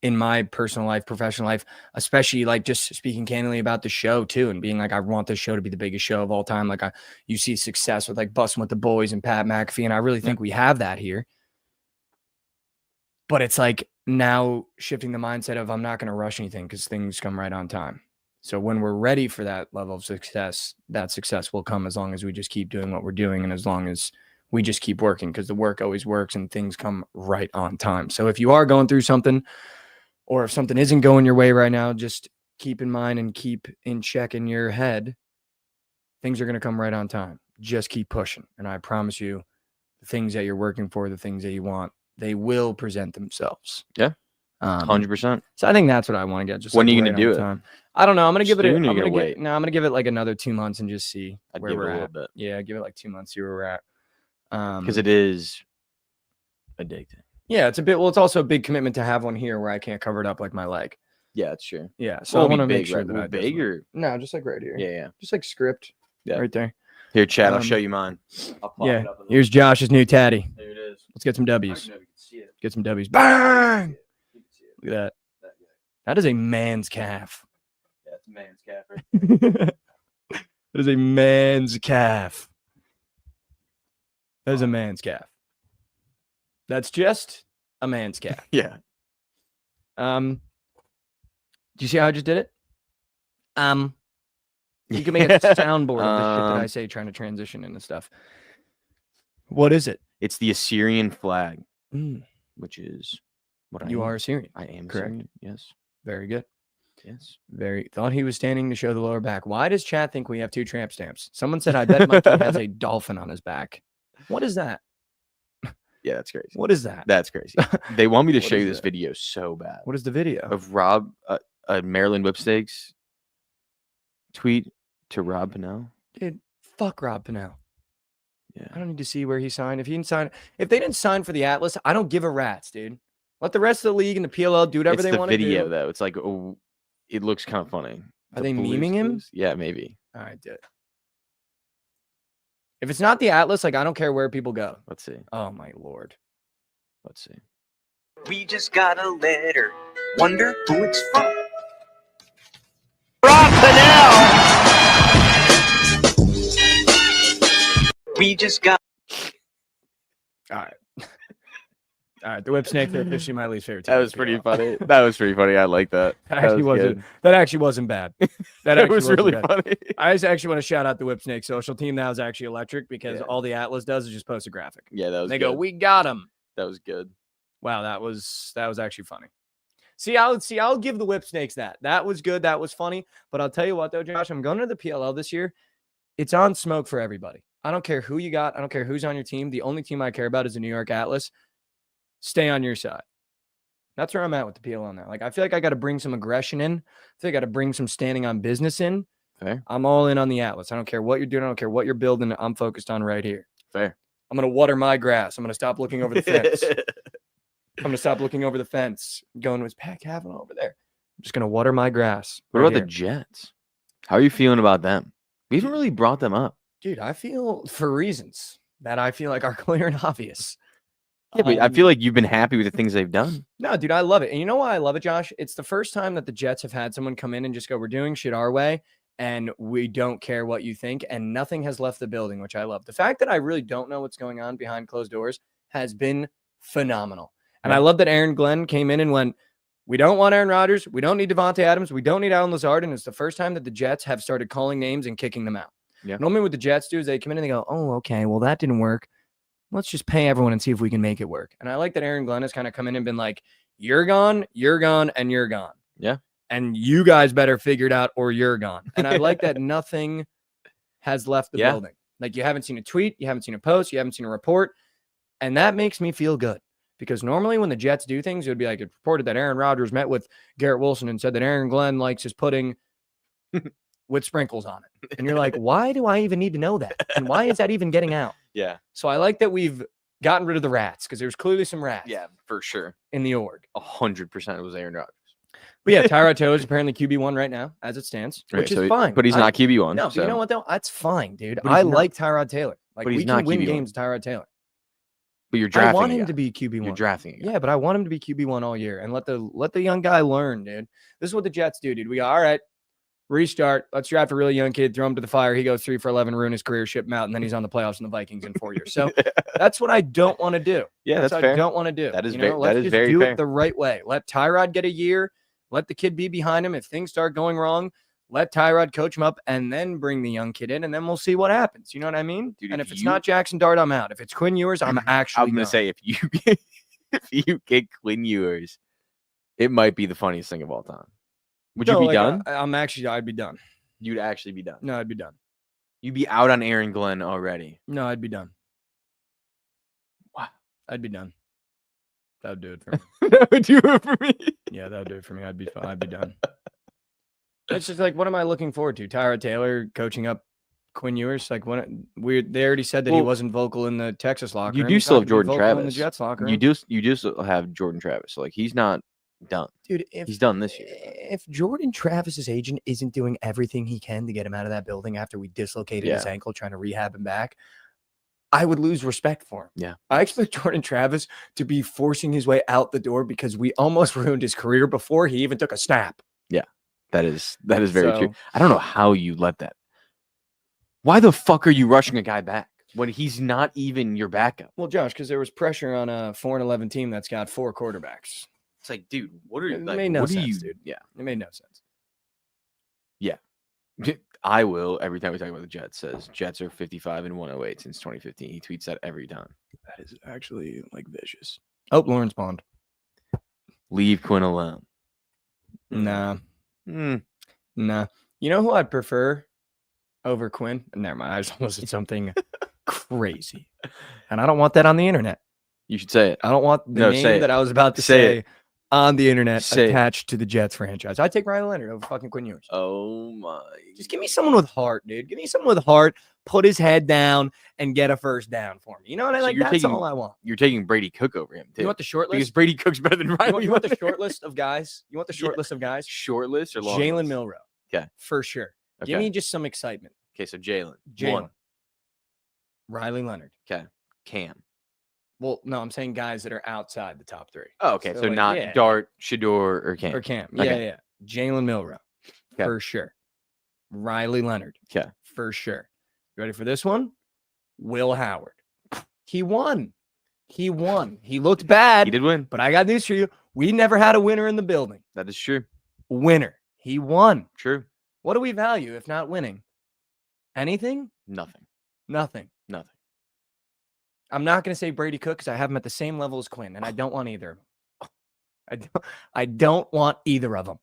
in my personal life, professional life, especially like just speaking candidly about the show too, and being like, I want this show to be the biggest show of all time. Like, you see success with like Bussin' with the Boys and Pat McAfee, and I really think we have that here. But it's like now shifting the mindset of I'm not going to rush anything because things come right on time. So when we're ready for that level of success, that success will come as long as we just keep doing what we're doing, and as long as we just keep working, because the work always works and things come right on time. So if you are going through something, or if something isn't going your way right now, just keep in mind and keep in check in your head, things are going to come right on time. Just keep pushing. And I promise you, the things that you're working for, the things that you want, they will present themselves. Yeah. 100%. So I think that's what I want to get. Just when like are you going to do it? Time. I don't know. I'm going to give it. I'm going to give it like another 2 months and just see where we're at. Bit. Yeah, give it like 2 months, see where we're at. Because it is addicting. Yeah, it's a bit. Well, it's also a big commitment to have one here where I can't cover it up like my leg. Yeah, it's true. Yeah, so I want to make sure right? that I big or no, just like right here. yeah, just like script. Yeah, right there. Here, Chad, I'll show you mine. Yeah, here's Josh's new tatty. There it is. Let's get some W's. Get some W's. Bang! Look at that. That is a man's calf. Yeah, it's a man's calf. Right? That is a man's calf. That is a man's calf. That's just a man's calf. Yeah. Do you see how I just did it? You can make a soundboard of the shit that I say trying to transition into stuff. What is it? It's the Assyrian flag, which is what I am. You are Assyrian. I am correct. Assyrian. Yes. Very good. Yes. Very. Thought he was standing to show the lower back. Why does Chad think we have two tramp stamps? Someone said, I bet Mikey has a dolphin on his back. What is that? Yeah, that's crazy. What is that? That's crazy. They want me to show you this that? video so bad. What is the video? Of Rob, Maryland Whipsteaks tweet to Rob Pennell. Dude, fuck Rob Pennell. Yeah. I don't need to see where he signed. If they didn't sign for the Atlas, I don't give a rat's, dude. Let the rest of the league and the PLL do whatever they want to do. It's the video, though. It's like, oh, it looks kind of funny. Are they memeing him? Yeah, maybe. All right, do it. If it's not the Atlas, like, I don't care where people go. Let's see. Oh, my Lord. Let's see. We just got a letter. Wonder who it's from. Rob Pennell! We just got All right. All right. The whip snakes are officially my least favorite team. That was pretty funny. That was pretty funny. I like that. That actually wasn't. That actually wasn't bad. That That was really bad. funny. I just actually want to shout out the Whip Snake social team. That was actually electric because Yeah. all the Atlas does is just post a graphic. Yeah, that was They good. go, "We got him." That was good. Wow, that was actually funny. I'll give the Whip Snakes that. That was good. That was funny. But I'll tell you what though, Josh, I'm going to the PLL this year. It's on smoke for everybody. I don't care who you got. I don't care who's on your team. The only team I care about is the New York Atlas. Stay on your side. That's where I'm at with the PLL now. Like, I feel like I got to bring some aggression in. I feel like I got to bring some standing on business in. Fair. I'm all in on the Atlas. I don't care what you're doing. I don't care what you're building. I'm focused on right here. Fair. I'm going to water my grass. I'm going to stop looking over the fence. I'm going to stop looking over the fence. Going, was Pat Kavanaugh over there? I'm just going to water my grass. What right about the Jets? How are you feeling about them? We haven't really brought them up. Dude, I feel for reasons that I feel like are clear and obvious. Yeah, but I feel like you've been happy with the things they've done. No, dude, I love it. And you know why I love it, Josh? It's the first time that the Jets have had someone come in and just go, we're doing shit our way, and we don't care what you think, and nothing has left the building, which I love. The fact that I really don't know what's going on behind closed doors has been phenomenal. And I love that Aaron Glenn came in and went, we don't want Aaron Rodgers. We don't need Devontae Adams. We don't need Alan Lazard. And it's the first time that the Jets have started calling names and kicking them out. Yeah. Normally what the Jets do is they come in and they go, oh, okay, well, that didn't work. Let's just pay everyone and see if we can make it work. And I like that Aaron Glenn has kind of come in and been like, you're gone, and you're gone. Yeah. And you guys better figure it out or you're gone. And I like that nothing has left the building. Like, you haven't seen a tweet, you haven't seen a post, you haven't seen a report. And that makes me feel good. Because normally when the Jets do things, it would be like, it's reported that Aaron Rodgers met with Garrett Wilson and said that Aaron Glenn likes his pudding with sprinkles on it. And you're like, why do I even need to know that? And why is that even getting out? Yeah. So I like that we've gotten rid of the rats because there's clearly some rats. Yeah, for sure. In the org. 100% it was Aaron Rodgers. But yeah, Tyrod Taylor is apparently QB1 right now as it stands, which is fine. But he's not QB1. No, but so. you know what though? That's fine, dude. But he's I not. like Tyrod Taylor. Like, But he's we not can win QB1. games with Tyrod Taylor. But you're I drafting. want a him guy. to be QB1. You're drafting. A guy. Yeah, but I want him to be QB1 all year and let the young guy learn, dude. This is what the Jets do, dude. We go, all right, restart. Let's draft a really young kid, throw him to the fire. He goes 3 for 11, ruin his career, ship him out, and then he's on the playoffs in the Vikings in 4 years. So that's what I don't want to do. Yeah, that's what fair. I don't want to do. That is let's just very do fair. it the right way. Let Tyrod get a year. Let the kid be behind him. If things start going wrong, let Tyrod coach him up and then bring the young kid in, and then we'll see what happens. You know what I mean? Dude, and if if it's you- not Jackson Dart, I'm out. If it's Quinn Ewers, I'm actually I'm gonna done. say if you get Quinn Ewers, it might be the funniest thing of all time. Would you No, be like, done? I'd be done. You'd actually be done. No, I'd be done. You'd be out on Aaron Glenn already. No, I'd be done. Wow. I'd be done. That would do it for me. That would do it for me. Yeah, that would do it for me. I'd be done. It's just like, what am I looking forward to? Tyrod Taylor coaching up Quinn Ewers. Like, they already said that he Well, wasn't vocal in the Texas locker You room. do He's still not have gonna be Jordan vocal in the Travis. Jets locker room. You do still have Jordan Travis. So, like, he's not done. Dude, He's done this year. If Jordan Travis's agent isn't doing everything he can to get him out of that building after we dislocated his ankle trying to rehab him back, I would lose respect for him. Yeah. I expect Jordan Travis to be forcing his way out the door because we almost ruined his career before he even took a snap. Yeah, that is very true. So- I don't know how you let that. Why the fuck are you rushing a guy back when he's not even your backup? Well, Josh, because there was pressure on a 4-11 team that's got 4 quarterbacks. It's like, dude, what are you? It Like, made no what are sense, you? dude. Yeah, It made no sense. I will every time we talk about the Jets. Says Jets are 55 and 108 since 2015. He tweets that every time. That is actually like vicious. Oh, Lawrence Bond. Leave Quinn alone. Nah. Mm. Nah. You know who I'd prefer over Quinn? Never mind. I just almost said something crazy. And I don't want that on the internet. You should say it. I don't want the No, name say it. that I was about to Say say it. on the internet Say it. attached to the Jets franchise. I'd take Riley Leonard over fucking Quinn Ewers. Oh my! Just give me someone with heart, dude. Give me someone with heart, put his head down, and get a first down for me. You know what I So like? you're That's taking- all I want. You're taking Brady Cook over him too. You want the short because list? Brady Cook's better than Riley. You want the Leonard. short list of guys? You want the short list of guys? Short list or long? Jalen list? Milrow. Okay. For sure. Okay. Give me just some excitement. Okay, so Jalen. Jalen. One. Riley Leonard. Okay. Cam. Well, no, I'm saying guys that are outside the top 3. Oh, okay. So like, not yeah. Dart, Shador, or Cam. Or Cam. Yeah, Okay. yeah. Jalen Milrow. Okay. For sure. Riley Leonard. Okay. For sure. You ready for this one? Will Howard. He won. He won. He looked bad. He did win. But I got news for you. We never had a winner in the building. That is true. Winner. He won. True. What do we value if not winning? Anything? Nothing. Nothing. Nothing. I'm not going to say Brady Cook because I have him at the same level as Quinn, and I don't want either of them. I don't want either of them.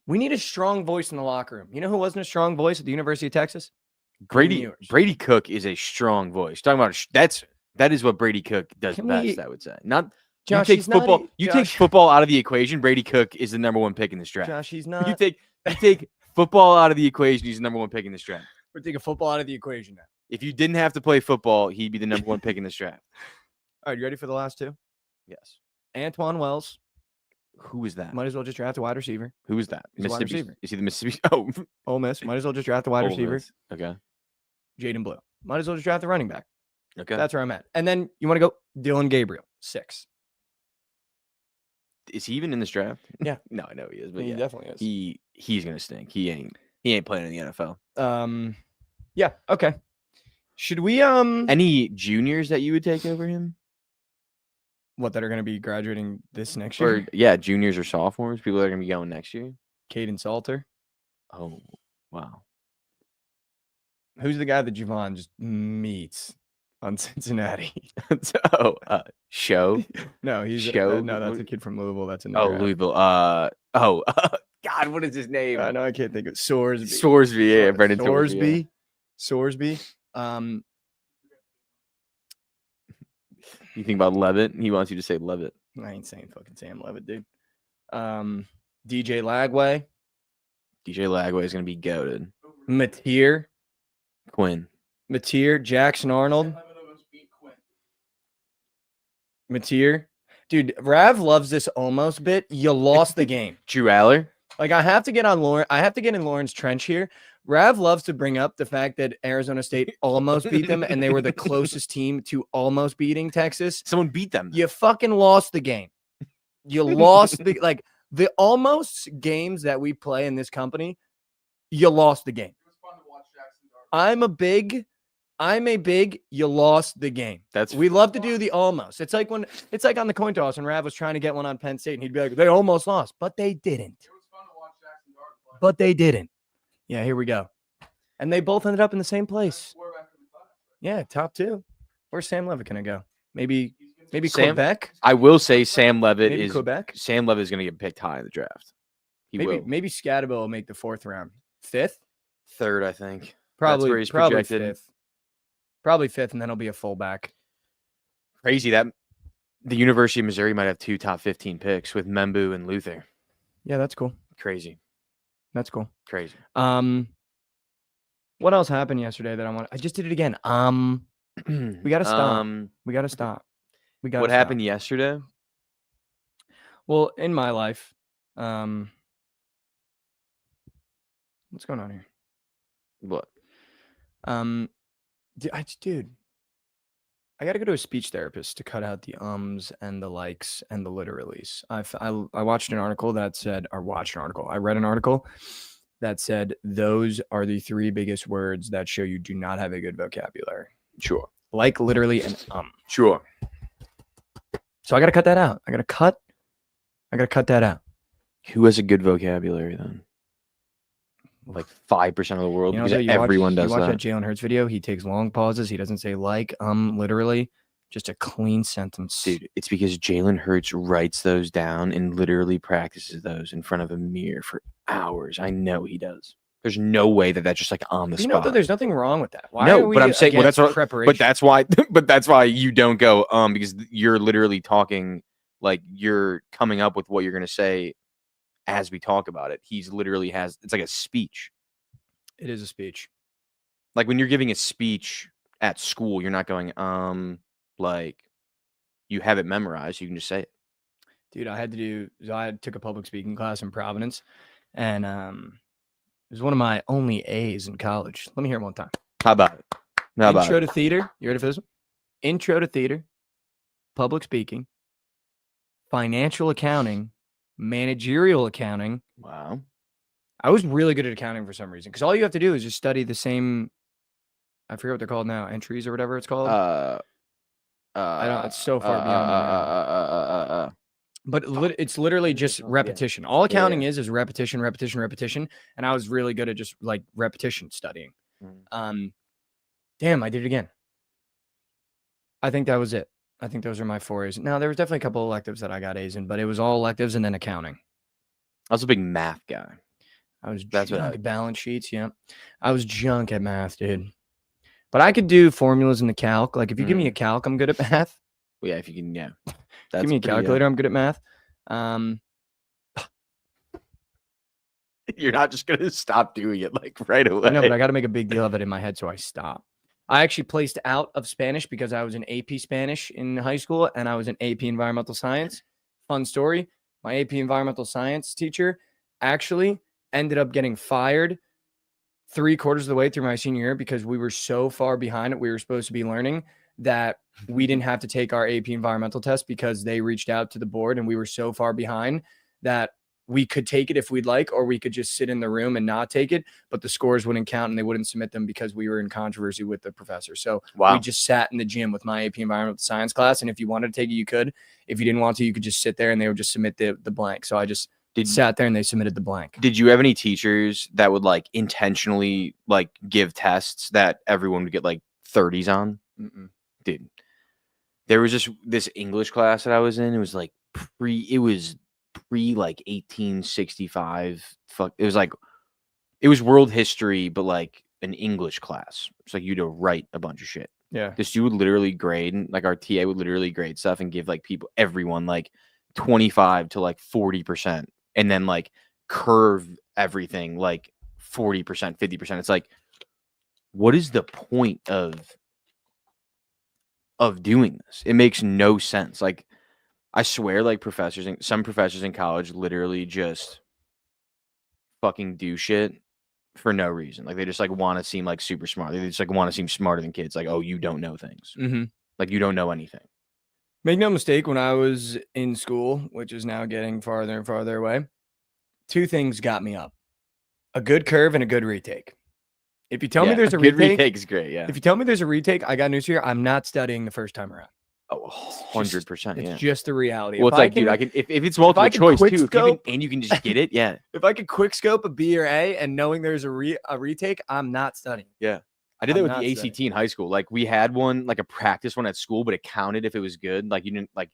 We need a strong voice in the locker room. You know who wasn't a strong voice at the University of Texas? Brady Cook is a strong voice. Talking about that is what Brady Cook does best. I would say. Not Josh. You take football. Not, you Josh, take football out of the equation. Brady Cook is the number one pick in this draft. Josh, he's not. You take football out of the equation. He's the number one pick in this draft. We're taking football out of the equation now. If you didn't have to play football, he'd be the number one pick in this draft. All right, you ready for the last two? Yes. Antoine Wells. Who is that? Might as well just draft a wide receiver. Who is that? He's a wide receiver. Is he the Mississippi? Oh, Ole Miss. Might as well just draft a wide Ole receiver. Miss. Okay. Jaden Blue. Might as well just draft a running back. Okay. That's where I'm at. And then you want to go Dylan Gabriel, 6. Is he even in this draft? Yeah. No, I know he is, but He yeah, definitely is. he's gonna stink. He ain't playing in the NFL. Yeah. Okay. Should we Any juniors that you would take over him? what that are going to be graduating this next year? Or yeah, juniors or sophomores, people that are gonna be going next year. Caden Salter. Oh, wow. Who's the guy that Jovan just meets on Cincinnati? Show. No, he's Show? no, that's a kid from Louisville. That's in Louisville. God, what is his name? I know I can't think of Sorsby. Sorsby, yeah, Brendan Sorsby. Sorsby. You think about Levitt? He wants you to say Levitt. I ain't saying fucking Sam Levitt, dude. DJ Lagway. DJ Lagway is gonna be goated. Mateer. Quinn. Mateer. Jackson Arnold. Mateer. Dude, Rav loves this almost bit. You lost the game. Drew Aller. Like, I have to get on Lauren. I have to get in Lauren's trench here. Rav loves to bring up the fact that Arizona State almost beat them, and they were the closest team to almost beating Texas. Someone beat them. You fucking lost the game. You lost the almost games that we play in this company. You lost the game. I'm a big. You lost the game. We love to do the almost. It's like on the coin toss when Rav was trying to get one on Penn State, and he'd be like, they almost lost, but they didn't. It was fun to watch Jackson Dart play. But they didn't. Yeah, here we go. And they both ended up in the same place. Yeah, top 2. Where's Sam Levitt gonna go? Maybe Quebec. I will say Sam Levitt Maybe Quebec. Sam Levitt is gonna get picked high in the draft. Maybe Scadabo will make the 4th round. 5th? 3rd, I think. Probably, That's where he's probably projected. 5th. Probably 5th, and then he'll be a fullback. Crazy that the University of Missouri might have 2 top 15 picks with Membu and Luther. Yeah, that's cool. Crazy. That's cool. Crazy. What else happened yesterday that I just did it again. We gotta stop. We gotta stop. What happened yesterday? Well, in my life, what's going on here? What? Dude, I got to go to a speech therapist to cut out the ums and the likes and the literallys. I watched an article that said, I read an article that said those are the 3 biggest words that show you do not have a good vocabulary. Sure. Like literally an Sure. So I got to cut that out. I got to cut that out. Who has a good vocabulary then? Like 5% of the world, because everyone does that. that. You watch that Jalen Hurts video, he takes long pauses. He doesn't say like, literally. Just a clean sentence. Dude, it's because Jalen Hurts writes those down and literally practices those in front of a mirror for hours. I know he does. There's no way that that's just like on the spot. You know, there's nothing wrong with that. Why no, are we but I'm saying, well, that's what, preparation? but that's why you don't go, because you're literally talking, like you're coming up with what you're going to say as we talk about it. He's literally it's like a speech. It is a speech. Like when you're giving a speech at school, you're not going, like you have it memorized. You can just say it. Dude, I took a public speaking class in Providence, and it was one of my only A's in college. Let me hear it one time. How about it? Intro to theater. You ready for this one? Intro to theater, public speaking, financial accounting, managerial accounting. Wow. I was really good at accounting for some reason, because all you have to do is just study the same I forget what they're called now. Entries or whatever it's called. I don't. It's so far beyond me now. But it's literally just repetition. All accounting is repetition, repetition, repetition. And I was really good at just like repetition studying. Damn, I did it again. I think that was it. I think those are my 4 A's. Now, there was definitely a couple electives that I got A's in, but it was all electives and then accounting. I was a big math guy. I was junk at balance sheets. Yeah. I was junk at math, dude. But I could do formulas in the calc. Like if you give me a calc, I'm good at math. Well, yeah, if you can, yeah. Give me a calculator, I'm good at math. You're not just going to stop doing it like right away. No, but I got to make a big deal of it in my head, so I stop. I actually placed out of Spanish because I was in AP Spanish in high school and I was in AP Environmental Science. Fun story. My AP Environmental Science teacher actually ended up getting fired 3/4 of the way through my senior year because we were so far behind what we were supposed to be learning that we didn't have to take our AP environmental test because they reached out to the board and we were so far behind that we could take it if we'd like, or we could just sit in the room and not take it, but the scores wouldn't count and they wouldn't submit them because we were in controversy with the professor. So we just sat in the gym with my AP environmental science class. And if you wanted to take it, you could. If you didn't want to, you could just sit there and they would just submit the blank. So I just sat there and they submitted the blank. Did you have any teachers that would like intentionally like give tests that everyone would get like 30s on? Dude, there was just this English class that I was in. It was like pre like 1865. It was world history, but like an English class. It's like you had to write a bunch of shit. Yeah. This dude would literally grade, like our TA would literally grade stuff and give like everyone like 25 to like 40%, and then like curve everything like 40%, 50%. It's like, what is the point of doing this? It makes no sense. Like, I swear, like some professors in college literally just fucking do shit for no reason. Like they just like want to seem like super smart. They just like want to seem smarter than kids. Like, oh, you don't know things. Like you don't know anything. Make no mistake, when I was in school, which is now getting farther and farther away, 2 things got me up: a good curve and a good retake. If you tell me there's a retake is great. Yeah. If you tell me there's a retake, I got news here. I'm not studying the first time around. Oh, 100%. It's just the reality. Well, it's like, dude, if it's multiple choice too, and you can just get it. Yeah. If I could quick scope a B or A and knowing there's a retake, I'm not studying. Yeah. I did that with the ACT in high school. Like we had one, like a practice one at school, but it counted if it was good. Like you didn't like,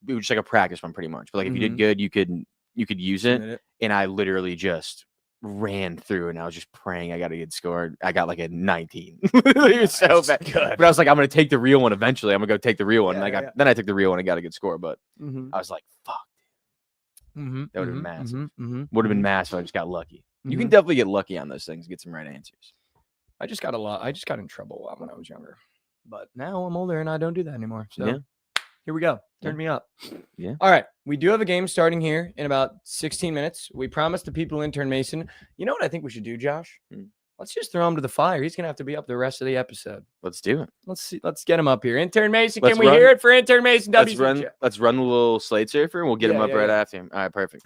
it was just like a practice one pretty much. But like if you did good, you could use it. And I literally just ran through and I was just praying I got a good score. I got like a 19. It was so bad. Good. But I was like, I'm going to take the real one eventually. I'm going to go take the real one. And then I took the real one and got a good score. But I was like, fuck. That would have been massive. Would have been massive if I just got lucky. You can definitely get lucky on those things, get some right answers. I just got in trouble a lot when I was younger. But now I'm older and I don't do that anymore. So here we go. Turn me up. Yeah. All right. We do have a game starting here in about 16 minutes. We promised the people Intern Mason. You know what I think we should do, Josh? Let's just throw him to the fire. He's going to have to be up the rest of the episode. Let's do it. Let's get him up here. Intern Mason, can we hear it for Intern Mason? Let's run the little slate surfer and we'll get him up right after him. All right, perfect.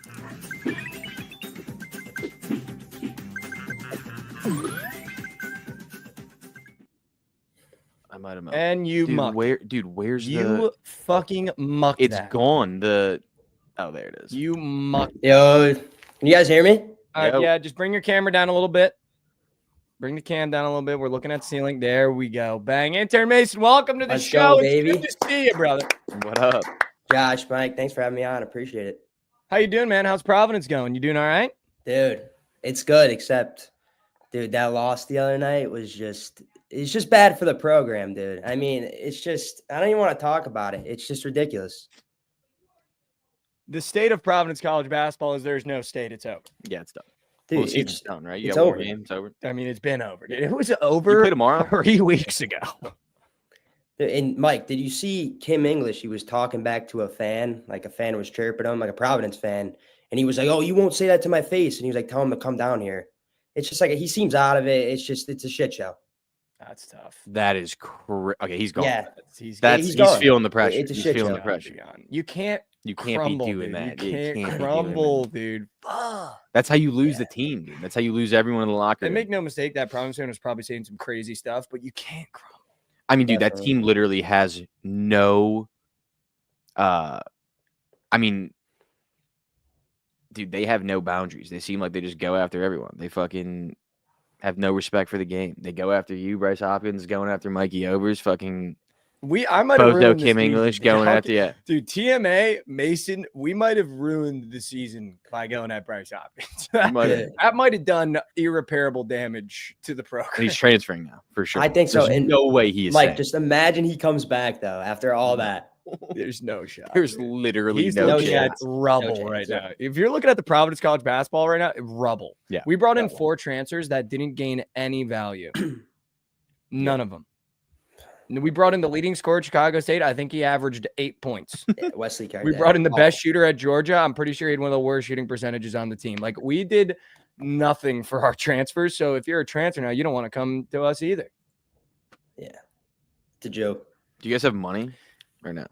I might have mucked. And you mucked. Where's you fucking mucked? It's gone. Oh, there it is. You mucked. Yo, can you guys hear me? All right, yeah, just bring your camera down a little bit. Bring the cam down a little bit. We're looking at the ceiling. There we go. Bang. Intern Mason, welcome to the show. Go, baby. It's good to see you, brother. What up? Josh, Mike, thanks for having me on. Appreciate it. How you doing, man? How's Providence going? You doing all right? Dude, it's good, except, dude, that loss the other night was just – it's just bad for the program, dude. I mean, it's just – I don't even want to talk about it. It's just ridiculous. The state of Providence College basketball is there's no state. It's over. Yeah, it's done. Dude, well, it's done, right? You got one over. more game. It's over. I mean, it's been over. Dude. It was over. You play tomorrow? 3 weeks ago. And, Mike, did you see Kim English? He was talking back to a fan. Like, a fan was chirping him, like a Providence fan. And he was like, oh, you won't say that to my face. And he was like, tell him to come down here. It's just like he seems out of it. It's a shit show. That's tough. That is okay. He's gone. Yeah, he's feeling the pressure. It's a he's shit feeling show. the pressure. You can't You can't crumble, be doing dude. that. You You can't can't be doing that. crumble, dude. Fuck. That's how you lose the team, dude. That's how you lose everyone in the locker And room. make no mistake, that Providence fan was probably saying some crazy stuff, but you can't crumble. I mean, dude, that Definitely. team literally has no. I mean, dude, they have no boundaries. They seem like they just go after everyone. They fucking have no respect for the game. They go after you, Bryce Hopkins, going after Mikey Overs, fucking I might have Bozo ruined the Kim season, English dude. going after you. Dude, TMA, Mason, we might have ruined the season by going at Bryce Hopkins. You might have- That might have done irreparable damage to the And program. he's transferring now, for sure. I think so, There's and no way he is Mike, staying. just imagine he comes back though after all that. There's no shot. There's dude. literally He's no looking chance. at rubble chance, right yeah. now. If you're looking at the Providence College basketball right now, rubble. Yeah. We brought in Rubble. 4 transfers that didn't gain any value. None of them. We brought in the leading scorer at Chicago State. I think he averaged 8 points. Yeah, Wesley Carr. We brought in the best shooter at Georgia. I'm pretty sure he had one of the worst shooting percentages on the team. Like, we did nothing for our transfers. So if you're a transfer now, you don't want to come to us either. It's a joke. Do you guys have money or no?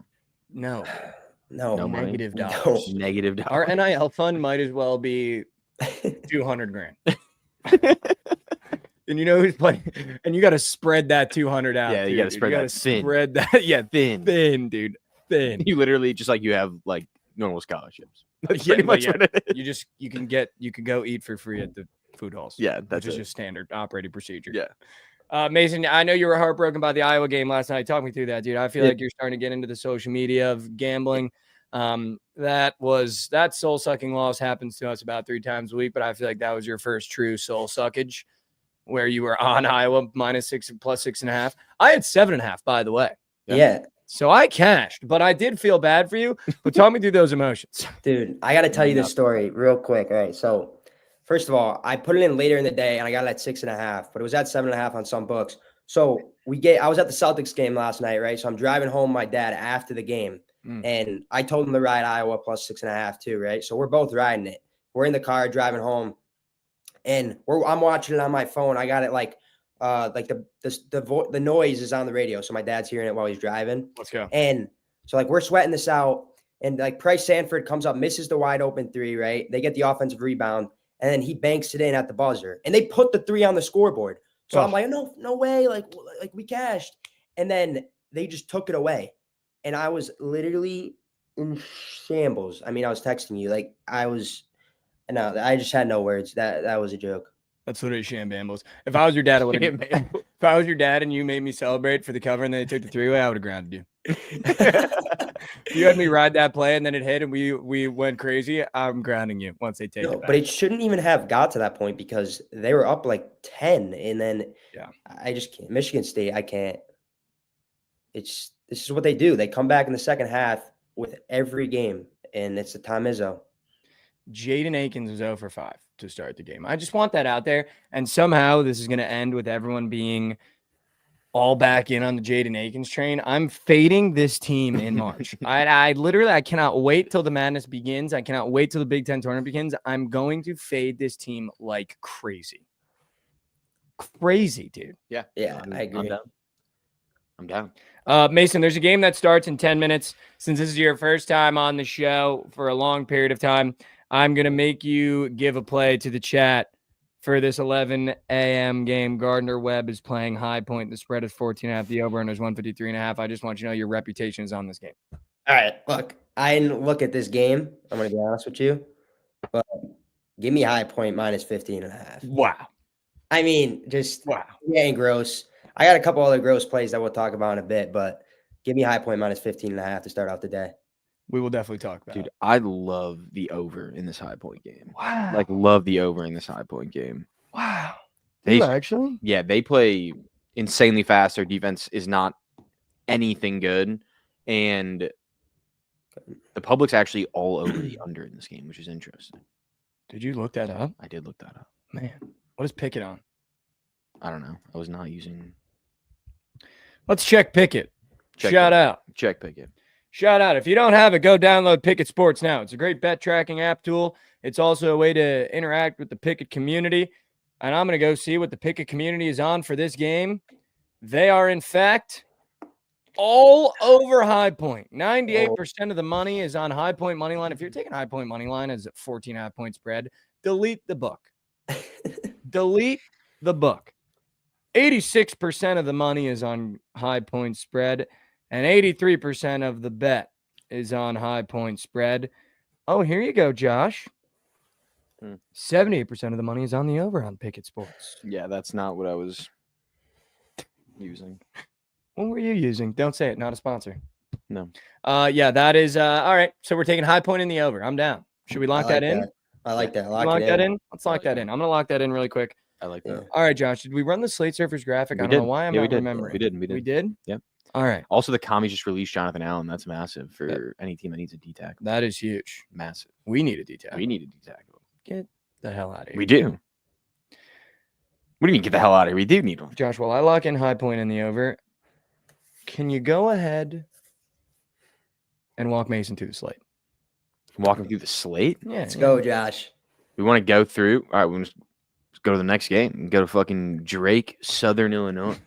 No. No, No money? Negative No. dollars. Negative dollars. Our NIL fund might as well be 200 grand. And you know who's playing, and you got to spread that 200 out. Yeah, you too, gotta dude. spread You that gotta thin. Spread that, yeah, Thin. dude, thin. You literally just like you have like normal scholarships. That's Yeah, pretty but much yeah, what it is. you can go eat for free at the food halls. Yeah, Which that's is it. just standard operating procedure. Yeah. Mason, I know you were heartbroken by the Iowa game last night. Talk me through that, dude. I feel Yeah. like you're starting to get into the social media of gambling. That soul sucking loss happens to us about 3 times a week, but I feel like that was your first true soul suckage where you were on Iowa -6 plus 6.5. I had 7.5, by the way. Yeah, So I cashed, but I did feel bad for you. But talk me through those emotions. dude, I got to tell you this story real quick. All right, so first of all, I put it in later in the day, and I got it at 6.5, but it was at 7.5 on some books. So I was at the Celtics game last night, right? So I'm driving home with my dad after the game, and I told him to ride Iowa plus 6.5 too, right? So we're both riding it. We're in the car driving home, and I'm watching it on my phone. I got it like the noise is on the radio, so my dad's hearing it while he's driving. Let's go. And so like we're sweating this out, and like Price Sanford comes up, misses the wide open 3, right? They get the offensive rebound, and then he banks it in at the buzzer, and they put the 3 on the scoreboard. So I'm like, no way, like we cashed, and then they just took it away, and I was literally in shambles. I mean, I was texting you, like I just had no words. That was a joke. That's what it is, Shambambles. If I was your dad, I would have. If I was your dad and you made me celebrate for the cover and then they took the 3-way, I would have grounded you. If you had me ride that play and then it hit and we went crazy, I'm grounding you once they take it back. But it shouldn't even have got to that point because they were up like 10, and then I just can't. Michigan State, I can't. This is what they do. They come back in the second half with every game, and it's the Tom Izzo. Jaden Akins was 0 for 5 to start the game. I just want that out there. And somehow this is going to end with everyone being all back in on the Jaden Akins train. I'm fading this team in March. I literally cannot wait till the madness begins. I cannot wait till the Big Ten tournament begins. I'm going to fade this team like crazy. Crazy, dude. Yeah, I agree. I'm down. Mason, there's a game that starts in 10 minutes. Since this is your first time on the show for a long period of time, I'm going to make you give a play to the chat for this 11 a.m. game. Gardner Webb is playing High Point. The spread is 14.5. The over-under is 153.5. I just want you to know your reputation is on this game. All right, look, I didn't look at this game. I'm going to be honest with you, but give me High Point minus 15.5. Wow. I mean, just wow. Getting gross. I got a couple other gross plays that we'll talk about in a bit, but give me High Point minus 15.5 to start off the day. We will definitely talk about Dude, it. I love the over in this High Point game. Wow. Like, love the over in this High Point game. Wow. They actually? Yeah, they play insanely fast. Their defense is not anything good. And the public's actually all over the under in this game, which is interesting. Did you look that up? I did look that up. Man, what is Pickett on? I don't know. I was not using. Let's check Pickett. Shout out. Check Pickett. Shout out. If you don't have it, go download Pickett Sports now. It's a great bet tracking app tool. It's also a way to interact with the Pickett community. And I'm going to go see what the Pickett community is on for this game. They are, in fact, all over High Point. 98% of the money is on High Point money line. If you're taking High Point money line as a 14.5 point spread, delete the book. Delete the book. 86% of the money is on High Point spread, and 83% of the bet is on High Point spread. Oh, here you go, Josh. 78% of the money is on the over on Bookit Sports. Yeah, that's not what I was using. What were you using? Don't say it. Not a sponsor. No. Yeah, that is all right. So we're taking High Point in the over. I'm down. Should we lock that in? I like that. Lock that in. Let's lock that in. I'm gonna lock that in really quick. I like that. All right, Josh. Did we run the Slate Surfers graphic? I don't know why I'm not remembering. We did. We did. Yep. All right. Also, the commies just released Jonathan Allen. That's massive for any team that needs a D tackle. That is huge. Massive. We need a D tackle. We need a D tackle. Get the hell out of here. We do. What do you mean get the hell out of here? We do need one. Josh, while I lock in High Point in the over, can you go ahead and walk Mason through the slate? Walking through the slate? Yeah. Let's go, Josh. We want to go through. All right, let's go to the next game. Go to fucking Drake, Southern Illinois.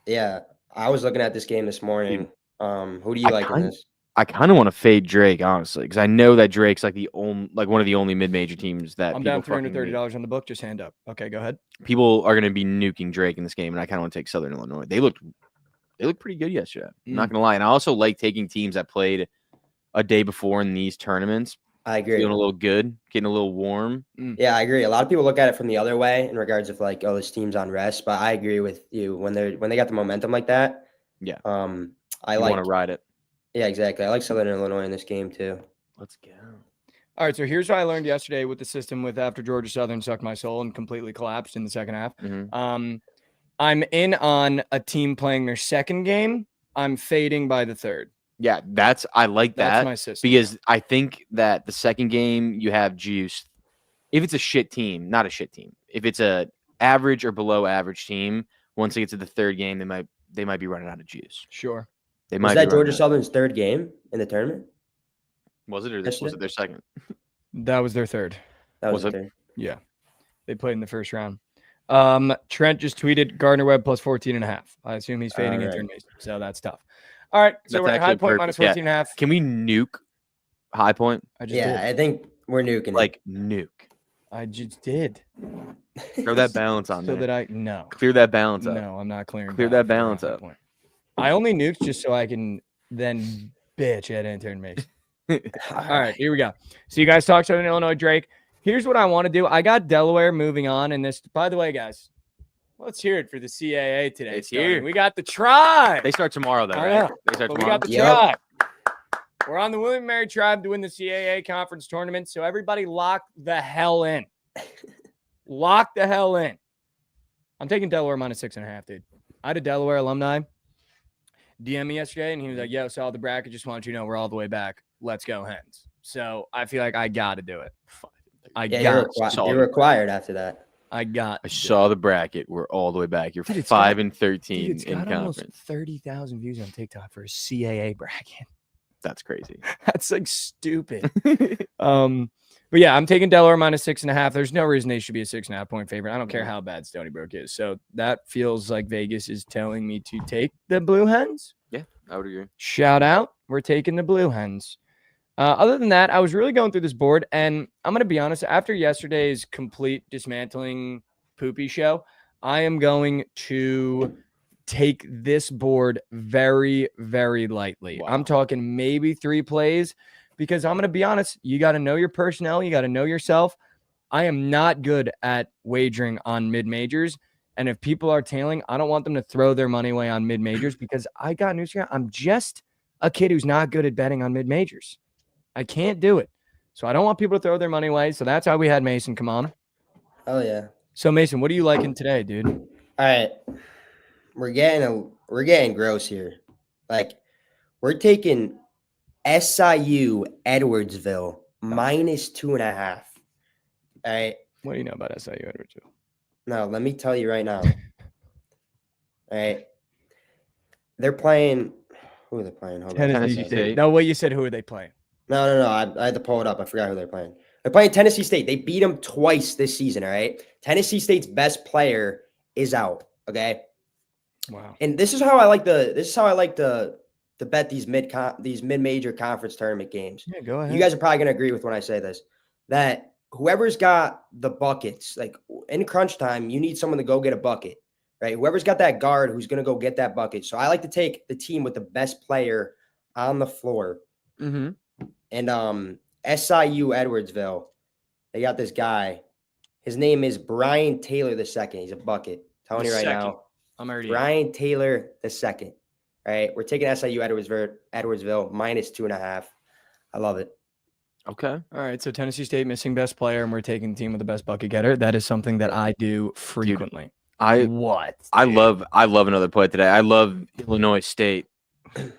Yeah, I was looking at this game this morning. Who do you like in this? I kind of want to fade Drake, honestly, because I know that Drake's like one of the only mid-major teams that I'm down $330 on the book. Just hand up. Okay, go ahead. People are going to be nuking Drake in this game, and I kind of want to take Southern Illinois. They looked pretty good yesterday. I'm not going to lie. And I also like taking teams that played a day before in these tournaments. I agree. Feeling a little good, getting a little warm. Yeah, I agree. A lot of people look at it from the other way in regards of like, oh, this team's on rest. But I agree with you when they got the momentum like that. Yeah. I want to ride it. Yeah, exactly. I like Southern Illinois in this game too. Let's go. All right, so here's what I learned yesterday with the system with after Georgia Southern sucked my soul and completely collapsed in the second half. I'm in on a team playing their second game. I'm fading by the third. Yeah, I like that. That's my system. Because I think that the second game you have juice. If it's a shit team, not a shit team. If it's a average or below average team, once they get to the third game, they might be running out of juice. Sure. They Was that Georgia Southern's third game in the tournament? Was it, or was it their second? That was their third. That was it? third. Yeah. They played in the first round. Trent just tweeted Gardner Webb plus 14.5. I assume he's fading Intern Mason, so that's tough. All right, so we're at High Point minus 14.5. Can we nuke High Point? I just did. I think we're nuking. Like nuke. I just did. Throw that balance on so there. that no. Clear that balance up. No, I'm not clearing. Clear that balance up. I only nuked just so I can then bitch at Intern Mason. All right, here we go. So you guys talked Southern Illinois, Drake. Here's what I want to do. I got Delaware moving on in this. By the way, guys, let's hear it for the CAA today. It's here. We got the Tribe. They start tomorrow, though, I right? know. They start But tomorrow. we got the Tribe. We're on the William & Mary Tribe to win the CAA conference tournament. So everybody lock the hell in. Lock the hell in. I'm taking Delaware minus 6.5, dude. I had a Delaware alumni DM me yesterday, and he was like, yo, saw the bracket. Just want you to know we're all the way back. Let's go, Hens. So I feel like I got to do it. You're required after that. I saw the bracket. We're all the way back. You're 5-13 it's got in almost conference. 30,000 views on TikTok for a CAA bracket. That's crazy. That's like stupid. But yeah, I'm taking Delaware minus 6.5. There's no reason they should be a 6.5 point favorite. I don't care how bad Stony Brook is. So that feels like Vegas is telling me to take the Blue Hens. Yeah, I would agree. Shout out. We're taking the Blue Hens. Other than that, I was really going through this board, and I'm going to be honest, after yesterday's complete dismantling poopy show, I am going to take this board very, very lightly. Wow. I'm talking maybe 3 plays because I'm going to be honest, you got to know your personnel. You got to know yourself. I am not good at wagering on mid-majors, and if people are tailing, I don't want them to throw their money away on mid-majors because I got news here. I'm just a kid who's not good at betting on mid-majors. I can't do it. So I don't want people to throw their money away. So that's how we had Mason come on. Oh, yeah. So, Mason, what are you liking today, dude? All right. We're getting gross here. Like, we're taking SIU Edwardsville minus 2.5. All right. What do you know about SIU Edwardsville? No, let me tell you right now. All right. They're playing. Who are they playing? Hold on. Tennessee State. No, what you said, who are they playing? No. I had to pull it up. I forgot who they're playing. They're playing Tennessee State. They beat them twice this season, all right? Tennessee State's best player is out, okay? Wow. And this is how I like to bet these mid-major conference tournament games. Yeah, go ahead. You guys are probably going to agree with when I say this, that whoever's got the buckets, like in crunch time, you need someone to go get a bucket, right? Whoever's got that guard who's going to go get that bucket. So I like to take the team with the best player on the floor. Mm-hmm. And SIU Edwardsville, they got this guy. His name is Brian Taylor II. He's a bucket. Telling you right now. I'm already Brian Taylor II. All right. We're taking SIU Edwardsville -2.5. I love it. Okay. All right. So Tennessee State missing best player, and we're taking the team with the best bucket getter. That is something that I do frequently. I Dude? love another play today. I love Illinois State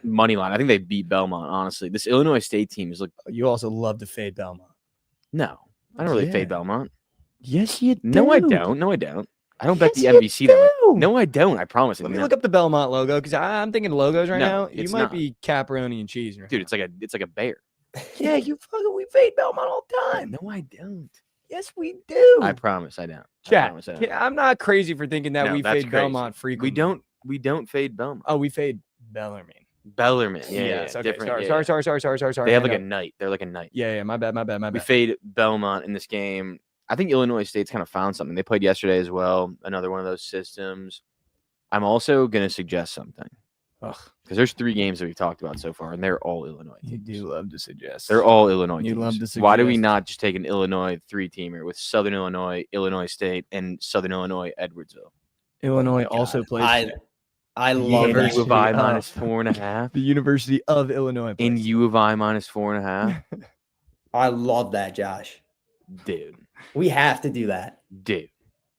money line. I think they beat Belmont, honestly. This Illinois State team is You also love to fade Belmont. no. I don't really Yeah. fade Belmont. Yes, you do. No, I don't. No, I don't. I don't bet the Yes, you NBC that way. do. No, I don't. I promise. Let me look up the Belmont logo because I'm thinking logos right No, now. You it's might not. be caproni and cheese, right? Dude, it's like a bear. Yeah, we fade Belmont all the time. No, I don't. Yes, we do. I promise I don't. I Chat. promise I don't. I'm not crazy for thinking that No, we that's fade crazy. Belmont frequently. We don't fade Belmont. Oh, we fade Bellarmine. Bellarmine. Yeah. Yes, okay. Different. Sorry. They have I like a know. night. They're like a night. Yeah, my bad. We fade Belmont in this game. I think Illinois State's kind of found something. They played yesterday as well. Another one of those systems. I'm also going to suggest something. Because there's 3 games that we've talked about so far, and they're all Illinois teams. You do love to suggest. They're all Illinois You teams. love to Why do we suggest. not just take an Illinois 3-teamer with Southern Illinois, Illinois State, and Southern Illinois Edwardsville? Illinois also plays I love In that. U of I -4.5. the University of Illinois. In plays. U of I -4.5. I love that, Josh. Dude. We have to do that. Dude.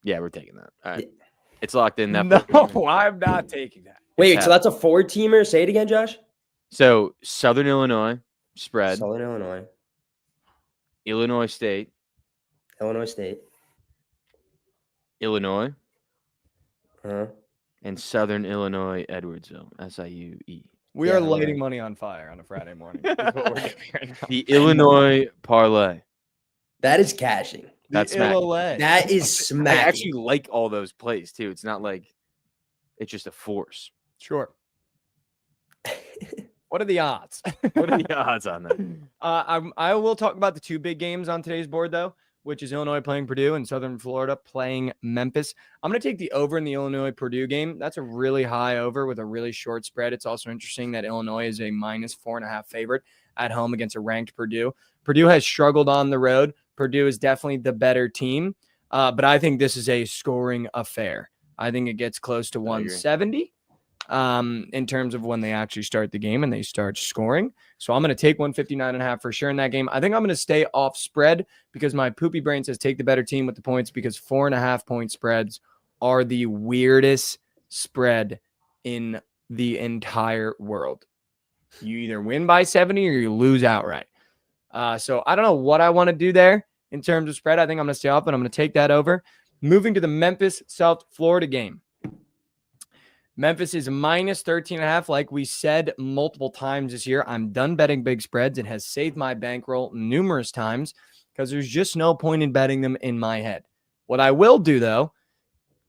Yeah, we're taking that. All right. Yeah. It's locked in. That No, I'm not taking that. Wait, so that's a 4-teamer? Say it again, Josh. So Southern Illinois spread, Southern Illinois, Illinois State, Illinois State, Illinois, huh? and Southern Illinois Edwardsville, SIUE. We Yeah, are all lighting right. money on fire on a Friday morning. Is what we're doing right now. The Illinois parlay. That is cashing. That's The smacking. LOA. That is I smacking. actually like all those plays too. It's not like it's just a force. Sure. What are the odds? What are the odds on that? I will talk about the 2 big games on today's board, though, which is Illinois playing Purdue and Southern Florida playing Memphis. I'm going to take the over in the Illinois-Purdue game. That's a really high over with a really short spread. It's also interesting that Illinois is a -4.5 favorite at home against a ranked Purdue. Purdue has struggled on the road. Purdue is definitely the better team, but I think this is a scoring affair. I think it gets close to 170. In terms of when they actually start the game and they start scoring. So I'm going to take 159.5 for sure in that game. I think I'm going to stay off spread because my poopy brain says take the better team with the points because 4.5 point spreads are the weirdest spread in the entire world. You either win by 70 or you lose outright. So I don't know what I want to do there in terms of spread. I think I'm going to stay off, but I'm going to take that over. Moving to the Memphis, South Florida game. Memphis is -13.5. Like we said multiple times this year, I'm done betting big spreads. It has saved my bankroll numerous times because there's just no point in betting them in my head. What I will do, though,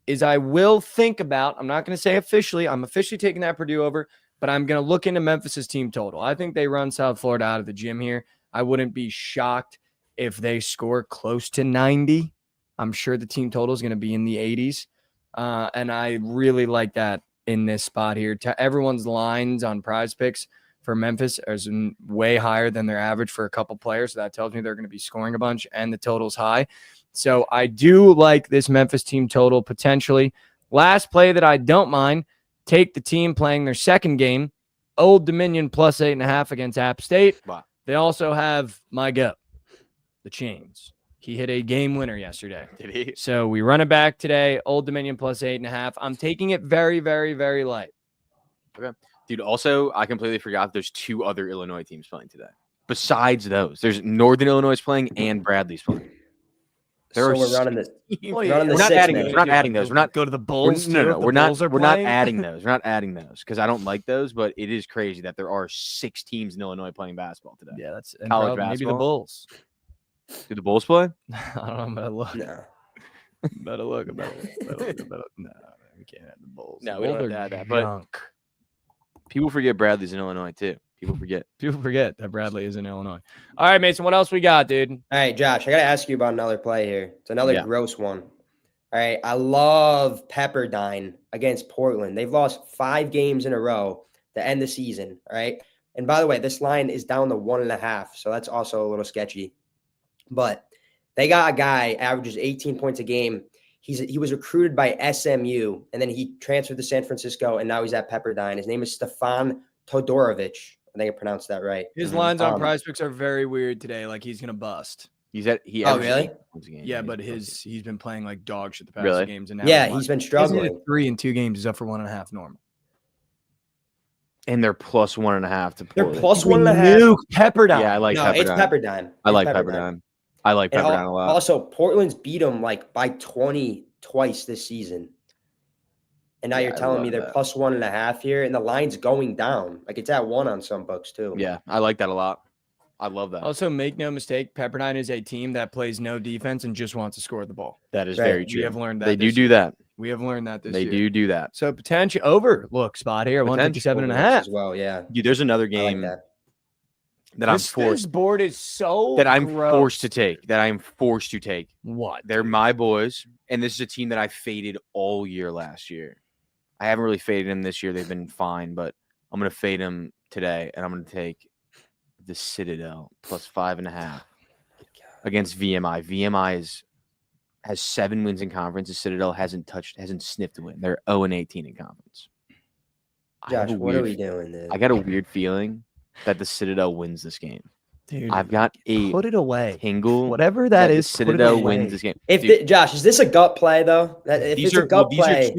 is I will think about, I'm not going to say officially, I'm officially taking that Purdue over, but I'm going to look into Memphis's team total. I think they run South Florida out of the gym here. I wouldn't be shocked if they score close to 90. I'm sure the team total is going to be in the 80s. And I really like that in this spot here. To everyone's lines on Prize Picks for Memphis is way higher than their average for a couple players. So that tells me they're going to be scoring a bunch and the total's high. So I do like this Memphis team total potentially. Last play that I don't mind, take the team playing their second game, Old Dominion +8.5 against App State. Wow. They also have my goat, the Chains. He hit a game winner yesterday. Did he? So we run it back today, Old Dominion +8.5. I'm taking it very, very, very light. Okay. Dude, also, I completely forgot there's 2 other Illinois teams playing today. Besides those, there's Northern Illinois playing and Bradley's playing. So are we're running this. Well, Running the We're not six, adding man. those. We're not adding those. We're not go to the We're, Bulls. no, too, no, if the we're not. Bulls are We're not playing. adding those. We're not adding those because I don't like those. But it is crazy that there are 6 teams in Illinois playing basketball today. Yeah, that's College maybe the basketball. Bulls. Do the Bulls play? I don't know. I'm about to look. No. Better look. No. We can't have the Bulls. No, The we don't Bulls have to are add that, but- junk. People forget Bradley's in Illinois too. People forget. People forget that Bradley is in Illinois. All right, Mason, what else we got, dude? All right, Josh, I got to ask you about another play here. It's another Yeah. gross one. All right, I love Pepperdine against Portland. They've lost 5 games in a row to end the season, all right? And by the way, this line is down to 1.5, so that's also a little sketchy. But they got a guy, averages 18 points a game. He was recruited by SMU, and then he transferred to San Francisco, and now he's at Pepperdine. His name is Stefan Todorovic. I think I pronounced that right. His lines on PrizePicks are very weird today. Like he's gonna bust. He Oh, averages really? 8 points a game. Yeah, but he's been playing like dog shit the past Really? games, and now Yeah, he's been struggling. 3 in 2 games. He's up for 1.5 normal. And they're plus 1.5 to They're Portland. plus 1.5. Nuke Pepperdine. Yeah, I like No, Pepperdine. it's Pepperdine. I It's like Pepperdine. I like And Pepperdine a lot. Also, Portland's beat them like by 20 twice this season. And now Yeah, you're I telling me love they're that. plus 1.5 here, and the line's going down. Like it's at 1 on some books too. Yeah, I like that a lot. I love that. Also, make no mistake, Pepperdine is a team that plays no defense and just wants to score the ball. That is Right. very We true. have learned that. They this do year. that. We have learned that this They year. do that. So potential over look spot here, Potential 157.5. As well, yeah. Dude, there's another I like game that. that I'm This forced board is so that I'm gross. forced to take. That I'm forced to take. What? They're my boys, and this is a team that I faded all year last year. I haven't really faded them this year. They've been fine, but I'm gonna fade them today, and I'm gonna take the Citadel plus 5.5 against VMI. VMI has 7 wins in conference. The Citadel hasn't sniffed a win. They're 0-18 in conference. I have Josh, a what are weird- we doing, dude? I got a weird feeling that the Citadel wins this game. Dude, I've got a put it away. tingle Whatever that the is, put it Citadel away. wins this game. If Dude, Josh, is this a gut play though? If these it's are a gut play,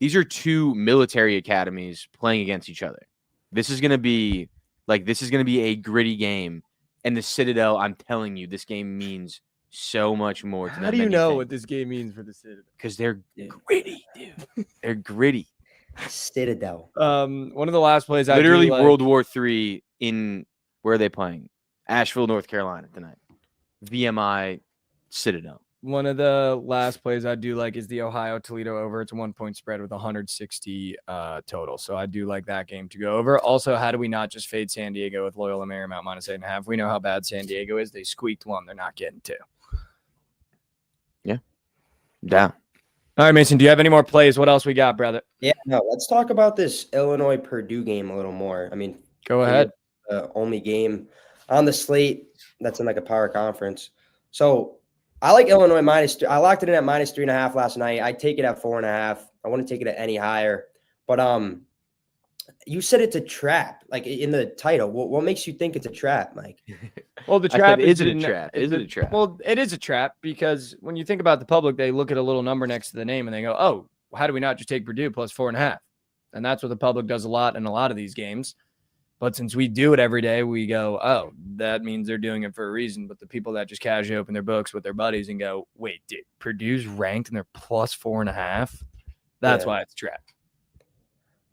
these are two military academies playing against each other. This is gonna be a gritty game. And the Citadel, I'm telling you, this game means so much more to them. How do you know what this game means for the Citadel? Because they're gritty, dude. They're gritty. Citadel. One of the last plays I Literally do like, World War III in where are they playing? Asheville, North Carolina tonight. VMI Citadel. One of the last plays I do like is the Ohio Toledo over. It's a 1-point spread with 160 total. So I do like that game to go over. Also, how do we not just fade San Diego with Loyola Marymount minus 8.5? We know how bad San Diego is. They squeaked 1. They're not getting 2. Down. All right, Mason, do you have any more plays? What else we got, brother? Yeah, no, let's talk about this Illinois Purdue game a little more. I mean, Go ahead. the only game on the slate that's in like a power conference. So I like Illinois minus. I locked it in at minus 3.5 last night. I take it at 4.5. I wouldn't take it at any higher. But you said it's a trap, like in the title. What makes you think it's a trap, Mike? Well, the I trap said, is it a in- trap? Is it a trap? Well, it is a trap because when you think about the public, they look at a little number next to the name and they go, oh, how do we not just take Purdue plus 4.5? And that's what the public does a lot in a lot of these games. But since we do it every day, we go, oh, that means they're doing it for a reason. But the people that just casually open their books with their buddies and go, wait, dude, Purdue's ranked and they're plus 4.5. That's Yeah. why it's a trap.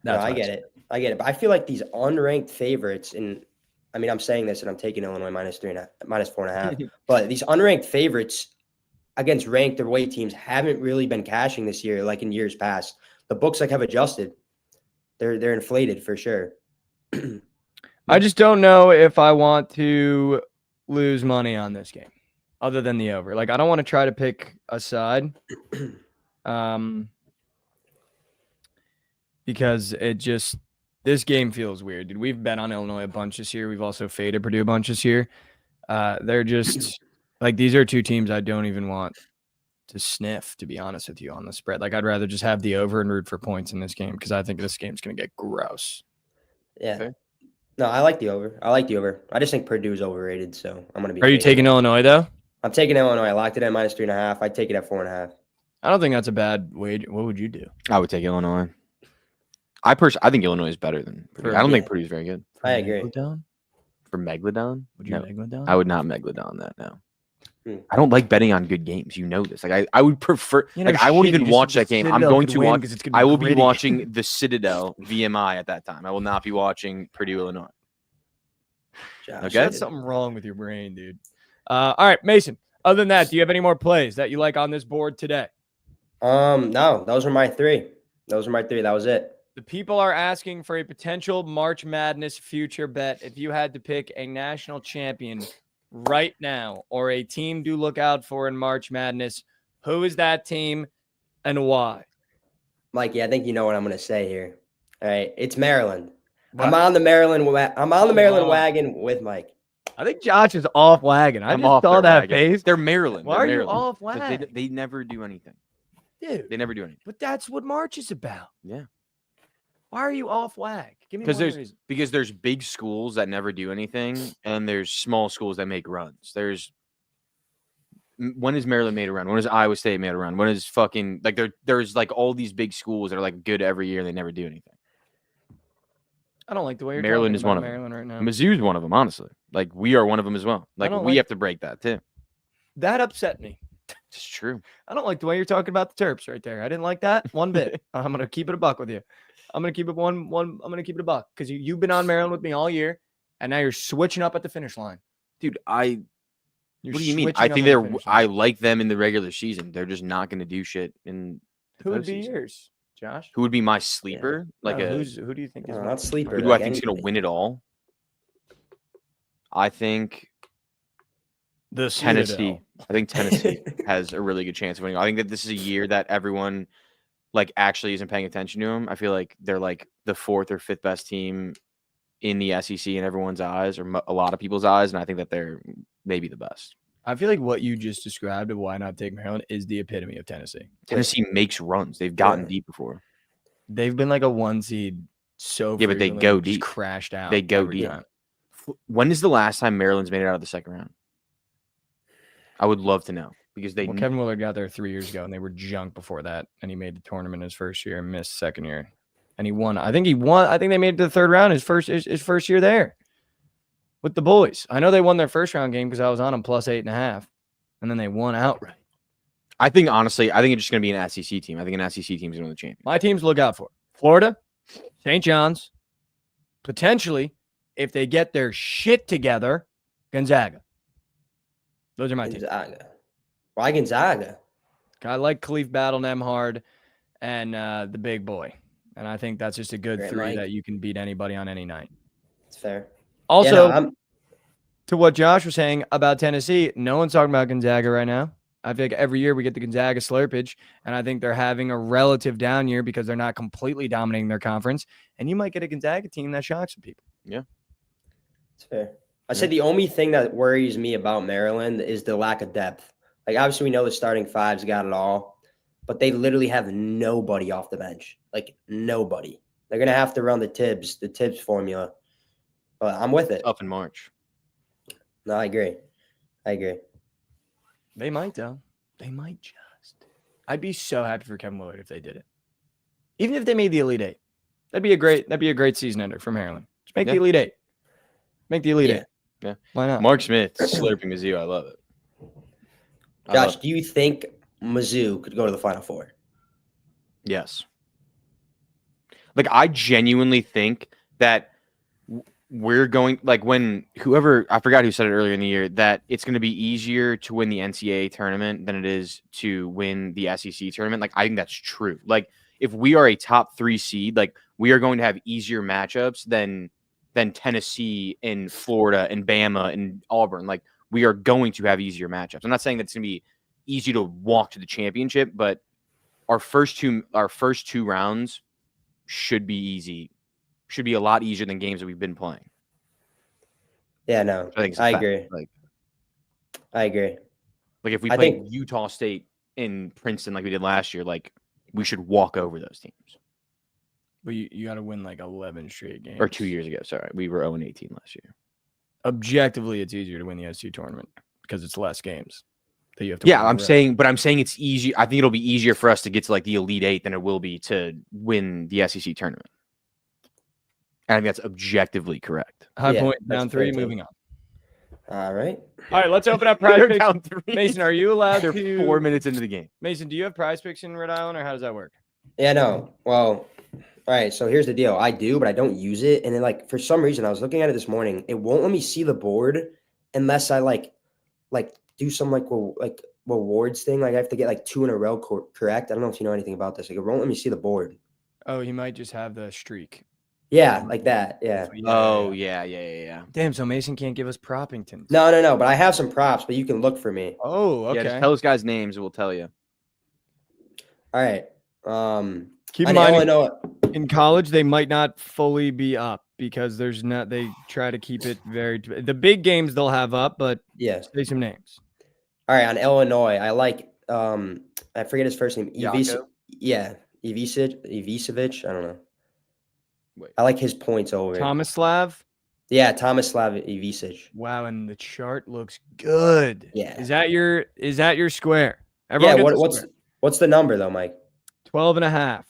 No, I get it. I get it. But I feel like these unranked favorites, and I mean, I'm saying this and I'm taking Illinois minus 4.5. But these unranked favorites against ranked away teams haven't really been cashing this year, like in years past. The books like have adjusted. They're inflated for sure. I just don't know if I want to lose money on this game other than the over. Like, I don't want to try to pick a side because this game feels weird. Dude, we've bet on Illinois a bunch this year. We've also faded Purdue a bunch this year. They're just like, these are two teams I don't even want to sniff, to be honest with you, on the spread. Like, I'd rather just have the over and root for points in this game because I think this game's going to get gross. Yeah. Okay. No, I like the over. I just think Purdue's overrated, so I'm going to be. Are you taking Illinois, though? I'm taking Illinois. I locked it at minus 3.5. I'd take it at 4.5. I don't think that's a bad wage. What would you do? I would take Illinois. I think Illinois is better than Purdue. I don't think Purdue's very good. I agree. Megalodon? For Megalodon? Would you No. Megalodon? I would not Megalodon that, no. Hmm. I don't like betting on good games. You know this. Like I would prefer. You know, like I won't shit, you even just watch think that the game. I'm Citadel going could to win watch. 'cause it's gonna I will be gritty. watching the Citadel VMI at that time. I will not be watching Purdue Illinois. Josh, Okay. That's something wrong with your brain, dude. All right, Mason. Other than that, do you have any more plays that you like on this board today? No, those are my 3. Those are my 3. That was it. The people are asking for a potential March Madness future bet. If you had to pick a national champion right now or a team to look out for in March Madness, who is that team and why? Mikey, I think you know what I'm going to say here. All right, it's Maryland. What? I'm on the Maryland on. wagon with Mike. I think Josh is off wagon. I I'm just off saw their that wagon. face. They're Maryland. Why They're are you Maryland. off 'Cause wagon? They never do anything. Dude, They never do anything. but that's what March is about. Yeah. Why are you off wag? Give me Because one reason. there's big schools that never do anything, and there's small schools that make runs. When has Maryland made a run? When has Iowa State made a run? When is fucking like there's like all these big schools that are like good every year and they never do anything. I don't like the way you're Maryland talking is about one of them. Maryland right now. Mizzou's one of them, honestly. Like we are one of them as well. Like don't we like- have to break that too. That upset me. It's true. I don't like the way you're talking about the Terps right there. I didn't like that one bit. I'm gonna keep it a buck with you. I'm gonna keep it I'm gonna keep it a buck because you've been on Maryland with me all year, and now you're switching up at the finish line. Dude, You're what do you mean? switching I up think at the finish line. I like them in the regular season. They're just not going to do shit in the Who would be postseason. yours, Josh? Who would be my sleeper? Like No, a who do you think is Not sleeper. who do I like think is going to anybody. win it all? I think the Tennessee. I think Tennessee has a really good chance of winning. I think that this is a year that everyone like actually isn't paying attention to them. I feel like they're like the 4th or 5th best team in the SEC in everyone's eyes or a lot of people's eyes, and I think that they're maybe the best. I feel like what you just described of why not take Maryland is the epitome of Tennessee. Tennessee makes runs. They've gotten deep before. They've been like a 1 seed so Yeah, but they frequently, go just deep. crashed out. They go every deep. time. When is the last time Maryland's made it out of the second round? I would love to know because they Well, Kevin Willard got there 3 years ago, and they were junk before that. And he made the tournament his first year and missed second year, and he won. I think he won. I think they made it to the third round his first year there with the boys. I know they won their first round game because I was on them plus 8.5, and then they won outright. I think honestly, I think it's just going to be an SEC team. I think an SEC team is going to win the championship. My teams to look out for: Florida, St. John's, potentially if they get their shit together, Gonzaga. Those are my teams. Gonzaga. Why Gonzaga? I like Khalif Battle, Nemhard, and the big boy. And I think that's just a good Great 3 night. that you can beat anybody on any night. It's fair. Also, Yeah, no, to what Josh was saying about Tennessee, no one's talking about Gonzaga right now. I think every year we get the Gonzaga slurpage, and I think they're having a relative down year because they're not completely dominating their conference. And you might get a Gonzaga team that shocks some people. Yeah. It's fair. I said the only thing that worries me about Maryland is the lack of depth. Like, obviously, we know the starting five's got it all, but they literally have nobody off the bench. Like, nobody. They're going to have to run the Tibbs formula. But I'm with it. Up in March. No, I agree. They might, though. They might just. I'd be so happy for Kevin Willard if they did it. Even if they made the Elite Eight. That'd be a great season ender for Maryland. Just make the Elite Eight. Make the Elite Eight. Yeah. Why not? Mark Smith slurping Mizzou. I love it. Josh, do you think Mizzou could go to the Final Four? Yes. Like, I genuinely think that we're going, like, when whoever, I forgot who said it earlier in the year, that it's going to be easier to win the NCAA tournament than it is to win the SEC tournament. Like, I think that's true. Like, if we are a top 3 seed, like, we are going to have easier matchups than Tennessee and Florida and Bama and Auburn. Like, we are going to have easier matchups. I'm not saying that it's going to be easy to walk to the championship, but our first two rounds should be easy. Should be a lot easier than games that we've been playing. Yeah, no, I think it's a I fact. agree. I agree. Like, if we I play think- Utah State in Princeton like we did last year, like, we should walk over those teams. But you got to win like 11 straight games. Or 2 years ago. Sorry. We were 0-18 last year. Objectively, it's easier to win the SC tournament because it's less games that you have to Yeah, win I'm saying it's easy. I think it'll be easier for us to get to like the Elite Eight than it will be to win the SEC tournament. And I think that's objectively correct. High Yeah, point, that's down fair 3, too. moving on. All right. All right, let's open up prize They're picks. down 3. Mason, are you allowed They're to 4 minutes into the game. Mason, do you have prize picks in Rhode Island, or how does that work? Yeah, no. Well, all right. So here's the deal. I do, but I don't use it. And then, like, for some reason, I was looking at it this morning. It won't let me see the board unless I like do some like rewards thing. Like, I have to get like 2 in a row correct. I don't know if you know anything about this. Like, it won't let me see the board. Oh, he might just have the streak. Yeah, like that. Yeah. Oh, yeah. Damn, so Mason can't give us Proppington. No. But I have some props, but you can look for me. Oh, okay. Yeah, just tell us guys' names and we'll tell you. All right. Keep in mind, in college, they might not fully be up because they try to keep it the big games they'll have up, but say some names. All right. On Illinois, I like, I forget his first name. Yako? Ivicevic. I don't know. Wait. I like his points over. Tomislav? Yeah, Tomislav Ivicevic. Wow, and the chart looks good. Yeah. Is that your square? Everyone what's the number though, Mike? 12.5.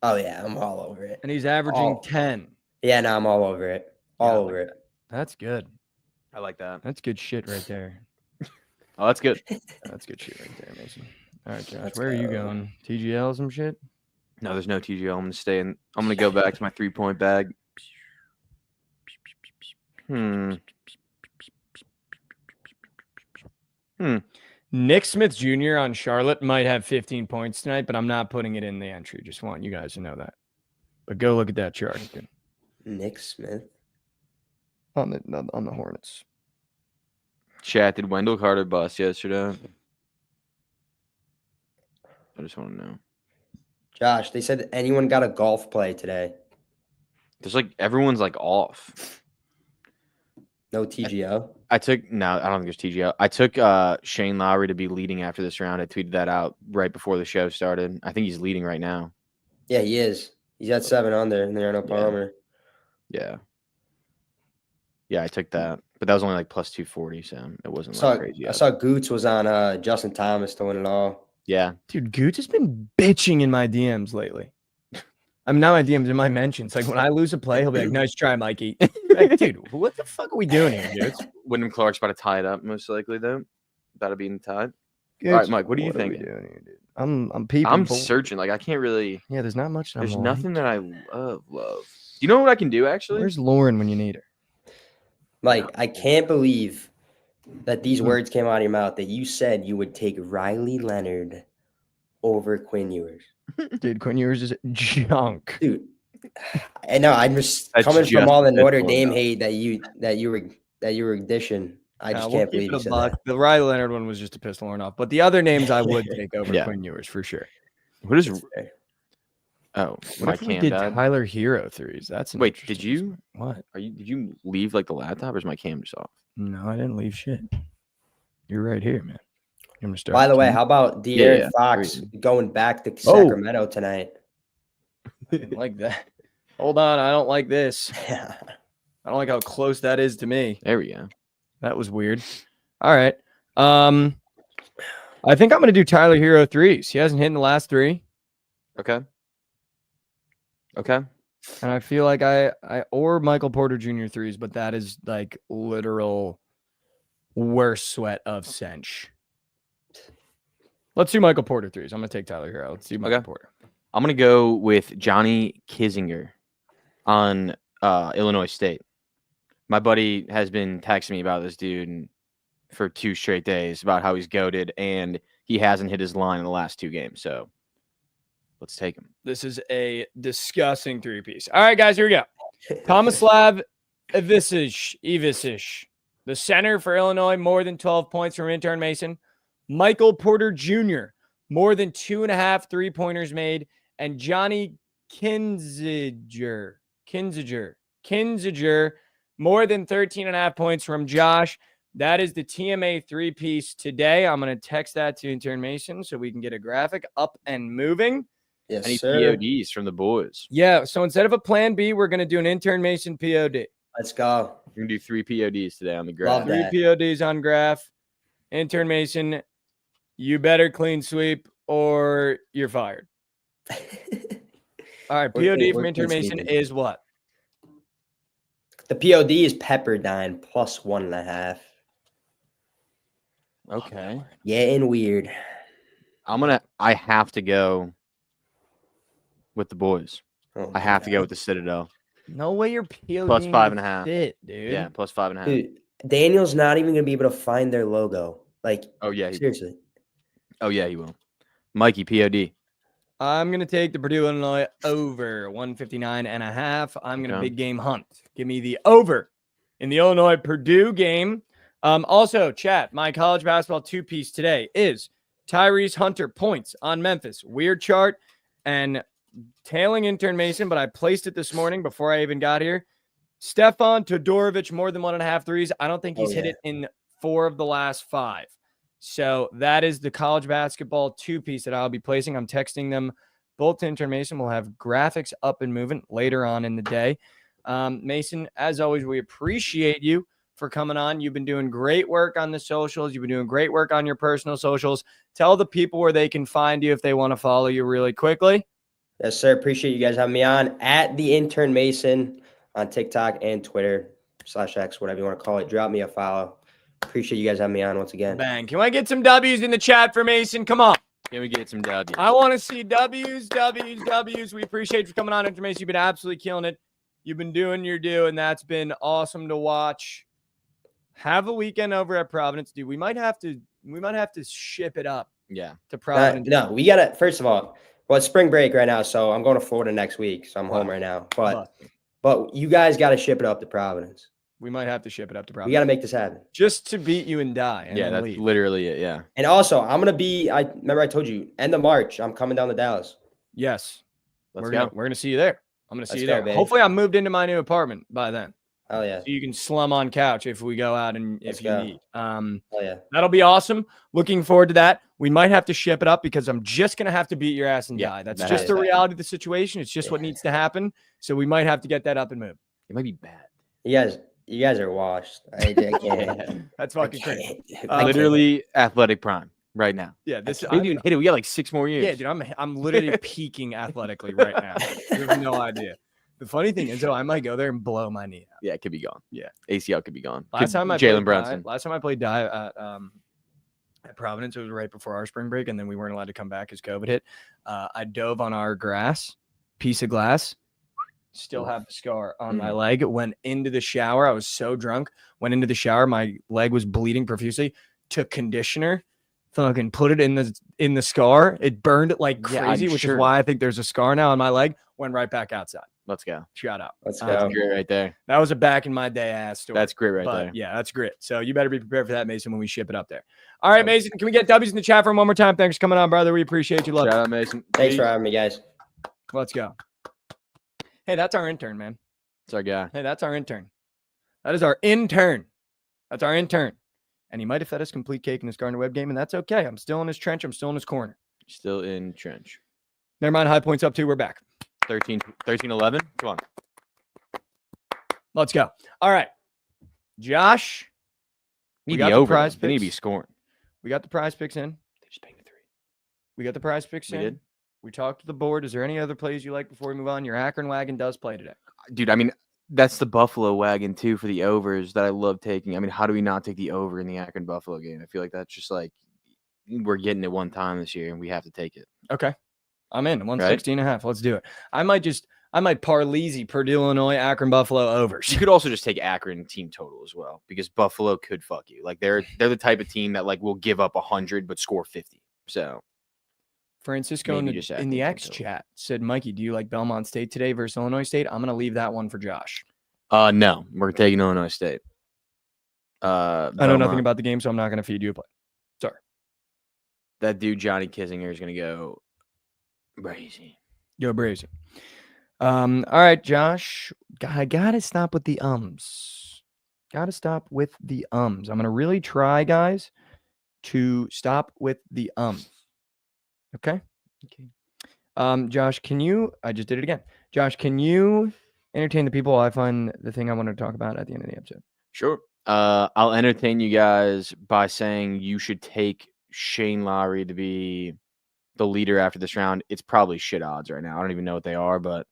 Oh yeah, I'm all over it. And he's averaging 10. Yeah, no, I'm all over it. Over it. That's good. I like that. That's good shit right there. Oh, that's good. That's good shit right there, Mason. All right, Josh, where are you going? TGL some shit? No, there's no TGL. I'm gonna stay in. I'm gonna go back to my 3-point bag. Nick Smith Jr. on Charlotte might have 15 points tonight, but I'm not putting it in the entry. Just want you guys to know that. But go look at that chart. Nick Smith on the Hornets. Chat, did Wendell Carter bust yesterday? I just want to know. Josh, they said anyone got a golf play today. There's everyone's off. No TGO. I don't think there's TGO. I took Shane Lowry to be leading after this round. I tweeted that out right before the show started. I think he's leading right now. Yeah, he is. He's got 7 under, and they're no Palmer. Yeah. Yeah, I took that. But that was only plus 240, so it wasn't crazy. I saw Goots was on Justin Thomas to win it all. Yeah. Dude, Goots has been bitching in my DMs lately. I'm not my DMs, in my mentions. When I lose a play, he'll be like, nice try, Mikey. Dude, what the fuck are we doing here, dude? Wyndham Clark's about to tie it up, most likely, though. About to be in the tie. Goots, all right, Mike, what do you think? Here, dude? I'm peeping. I'm searching. I can't really. Yeah, there's not much. There's nothing that I love. Do you know what I can do, actually? Where's Lauren when you need her? Mike, I can't believe that these words came out of your mouth, that you said you would take Riley Leonard over Quinn Ewers. Dude, Quinn Ewers is junk. Dude, I know. I'm just coming from all the Notre Dame hate that you were dishing. I just can't believe you said that. The Riley Leonard one was just a pistol or not, but the other names I would take over Quinn Ewers for sure. What is? Oh, what if we did Tyler Hero threes? That's wait. Did you? What? Did you leave the laptop, or is my cam just off? No, I didn't leave shit. You're right here, man. I'm gonna start. By the way, how about De'Aaron Fox going back to Sacramento tonight? I didn't like that. Hold on, I don't like this. I don't like how close that is to me. There we go. That was weird. All right. I think I'm gonna do Tyler Hero threes. He hasn't hit in the last 3. Okay. And I feel like I or Michael Porter Jr. threes, but that is literal worst sweat of cinch. Let's do Michael Porter threes. I'm gonna take Tyler Hero. Let's do Michael Porter. I'm gonna go with Johnny Kissinger on Illinois State. My buddy has been texting me about this dude for 2 straight days about how he's goated, and he hasn't hit his line in the last 2 games. So let's take him. This is a disgusting 3-piece. All right, guys, here we go. Tomislav Ivicevic, the center for Illinois, more than 12 points from Intern Mason. Michael Porter Jr., more than 2.5 3-pointers made. And Johnny Kinziger, more than 13.5 points from Josh. That is the TMA 3-piece today. I'm going to text that to Intern Mason so we can get a graphic up and moving. Yes, Any sir. PODs from the boys? Yeah, so instead of a plan B, we're going to do an Intern Mason POD. Let's go. We're going to do 3 PODs today on the graph. 3 PODs on graph. Intern Mason, you better clean sweep or you're fired. All right, POD from Intern Mason is what? The POD is Pepperdine plus 1.5. Okay. Getting weird. I have to go with the boys. I have to go with the Citadel. No way you're POD plus 5.5. Shit, dude. Yeah, plus 5.5. Dude, Daniel's not even going to be able to find their logo. Oh, yeah. Seriously. Oh, yeah, he will. Mikey, POD. I'm going to take the Purdue Illinois over 159.5. I'm going to Okay. big game hunt. Give me the over in the Illinois Purdue game. Also, chat, my college basketball two-piece today is Tyrese Hunter points on Memphis. Weird chart and tailing Intern Mason, but I placed it this morning before I even got here. Stefan Todorovic, more than 1.5 threes. I don't think he's hit it in 4 of the last 5. So that is the college basketball two-piece that I'll be placing. I'm texting them both to Intern Mason. We'll have graphics up and moving later on in the day. Mason, as always, we appreciate you for coming on. You've been doing great work on the socials. You've been doing great work on your personal socials. Tell the people where they can find you if they want to follow you really quickly. Yes, sir. Appreciate you guys having me on at the Intern Mason on TikTok and Twitter /X, whatever you want to call it. Drop me a follow. Appreciate you guys having me on once again. Bang. Can I get some W's in the chat for Mason? Come on. Can we get some W's? I want to see W's. We appreciate you for coming on, Intern Mason. You've been absolutely killing it. You've been doing your due, and that's been awesome to watch. Have a weekend over at Providence, dude. We might have to ship it up. Yeah. To Providence. No, we gotta. First of all, well, it's spring break right now, so I'm going to Florida next week, so I'm home right now. But you guys got to ship it up to Providence. We might have to ship it up to Providence. We got to make this happen. Just to beat you and die. And yeah, that's leave. literally it. Yeah. And also, I'm gonna be. I remember I told you end of March. I'm coming down to Dallas. Yes. Let's We're gonna see you there. I'm gonna see you there. Baby. Hopefully, I'm moved into my new apartment by then. Oh yeah. So you can slum on couch if we go out and if you need. Oh yeah. That'll be awesome. Looking forward to that. We might have to ship it up because I'm just gonna have to beat your ass and die. That's just the reality of the situation. It's just what needs to happen. So we might have to get that up and move. It might be bad. You guys are washed. I can't. That's fucking crazy. Literally athletic prime right now. Yeah, this we didn't even hit it. We got like 6 more years. Yeah, dude, I'm literally peaking athletically right now. You have no idea. The funny thing is, though, I might go there and blow my knee out. Yeah, it could be gone. Yeah, ACL could be gone. Last time I played dive at Providence, it was right before our spring break, and then we weren't allowed to come back as COVID hit. I dove on our piece of glass. Still have the scar on my leg. Went into the shower. I was so drunk. Went into the shower. My leg was bleeding profusely. Took conditioner. Fucking put it in the scar. It burned it like crazy, which is why I think there's a scar now on my leg. Went right back outside. Let's go. Shout out. Let's go. That's great right there. That was a back in my day ass story. That's great there. Yeah, that's great. So you better be prepared for that, Mason, when we ship it up there. All right, Mason, can we get W's in the chat room one more time? Thanks for coming on, brother. We appreciate you. Love Shout out, Mason. Thanks for having me, guys. Let's go. Hey, that's our intern, man. That's our guy. Hey, that's our intern. That is our intern. That's our intern. And he might have fed us complete cake in this Gardner Webb game, and that's okay. I'm still in his trench. I'm still in his corner. Still in trench. Never mind. High points up 2. We're back. 13-11. Come on. Let's go. All right. Josh. Need the over. They need to be scoring. We got the prize picks in. They just banged the 3. We got the prize picks in. Did. We talked to the board. Is there any other plays you like before we move on? Your Akron wagon does play today. Dude, I mean, that's the Buffalo wagon, too, for the overs that I love taking. I mean, how do we not take the over in the Akron-Buffalo game? I feel like that's just like we're getting it one time this year, and we have to take it. Okay. I'm in. 116.5. Let's do it. I might Parleezy Purdue, Illinois, Akron-Buffalo overs. You could also just take Akron team total as well, because Buffalo could fuck you. Like, they're the type of team that, like, will give up 100 but score 50. So Francisco in the X chat said, Mikey, do you like Belmont State today versus Illinois State? I'm going to leave that one for Josh. No, we're taking Illinois State. I know nothing about the game, so I'm not going to feed you a play. Sorry. That dude, Johnny Kissinger, is going to go brazy. Go brazy. All right, Josh. I got to stop with the ums. Got to stop with the ums. I'm going to really try, guys, to stop with the ums. Okay. Josh, I just did it again. Josh, can you entertain the people while I find the thing I want to talk about at the end of the episode? Sure. I'll entertain you guys by saying you should take Shane Lowry to be the leader after this round. It's probably shit odds right now. I don't even know what they are, but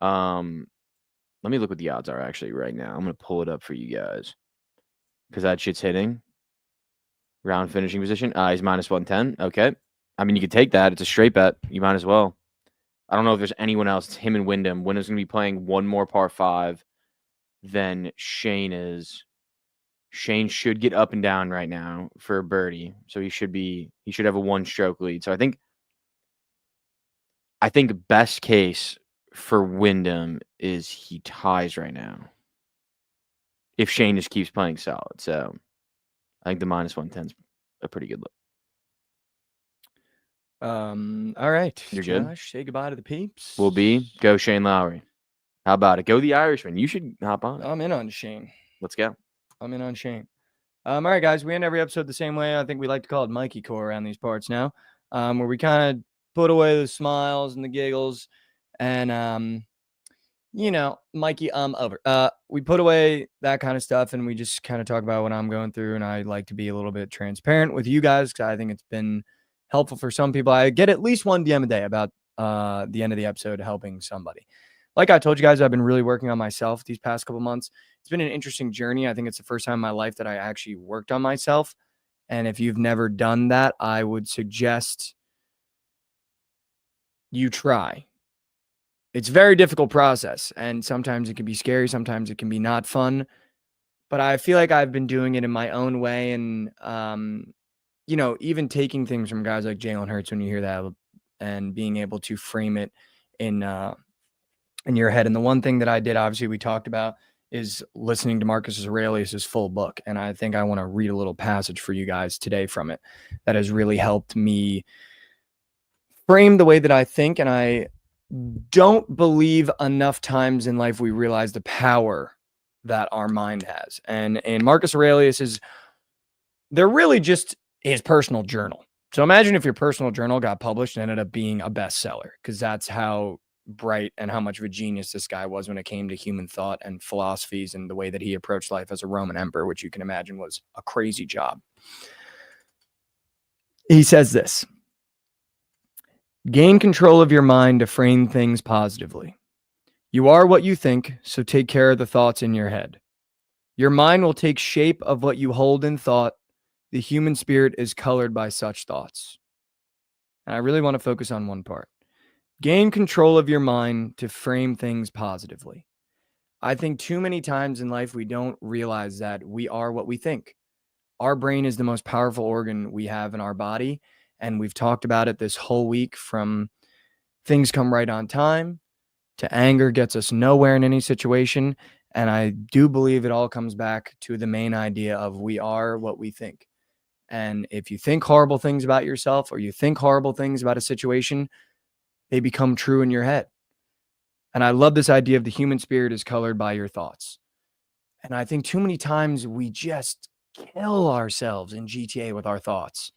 let me look what the odds are actually right now. I'm going to pull it up for you guys because that shit's hitting. Round finishing position. He's minus 110. Okay. I mean, you could take that. It's a straight bet. You might as well. I don't know if there's anyone else. It's him and Wyndham. Wyndham's going to be playing one more par 5 than Shane is. Shane should get up and down right now for a birdie. So he should have a 1-stroke lead. So I think I think best case for Wyndham is he ties right now. If Shane just keeps playing solid. So I think the -110 is a pretty good look. All right. You're good? Josh, say goodbye to the peeps. Will be go Shane Lowry. How about it? Go the Irishman. You should hop on. I'm in on Shane. Let's go. I'm in on Shane. All right, guys. We end every episode the same way. I think we like to call it Mikey Core around these parts now, where we kind of put away the smiles and the giggles and, Mikey over. We put away that kind of stuff and we just kind of talk about what I'm going through. And I like to be a little bit transparent with you guys because I think it's been helpful for some people. I get at least one DM a day about the end of the episode helping somebody. Like I told you guys, I've been really working on myself these past couple months. It's been an interesting journey. I think it's the first time in my life that I actually worked on myself. And if you've never done that, I would suggest you try. It's a very difficult process. And sometimes it can be scary. Sometimes it can be not fun. But I feel like I've been doing it in my own way. And, even taking things from guys like Jalen Hurts when you hear that and being able to frame it in your head. And the one thing that I did, obviously, we talked about is listening to Marcus Aurelius' full book. And I think I want to read a little passage for you guys today from it that has really helped me frame the way that I think. And I don't believe enough times in life we realize the power that our mind has. And Marcus Aurelius they're really just his personal journal. So imagine if your personal journal got published and ended up being a bestseller, because that's how bright and how much of a genius this guy was when it came to human thought and philosophies and the way that he approached life as a Roman emperor, which you can imagine was a crazy job. He says this: gain control of your mind to frame things positively. You are what you think, so take care of the thoughts in your head. Your mind will take shape of what you hold in thought. The human spirit is colored by such thoughts. And I really want to focus on one part. Gain control of your mind to frame things positively. I think too many times in life we don't realize that we are what we think. Our brain is the most powerful organ we have in our body, and we've talked about it this whole week, from things come right on time to anger gets us nowhere in any situation. And I do believe it all comes back to the main idea of we are what we think. And if you think horrible things about yourself or you think horrible things about a situation, they become true in your head. And I love this idea of the human spirit is colored by your thoughts. And I think too many times we just kill ourselves in GTA with our thoughts.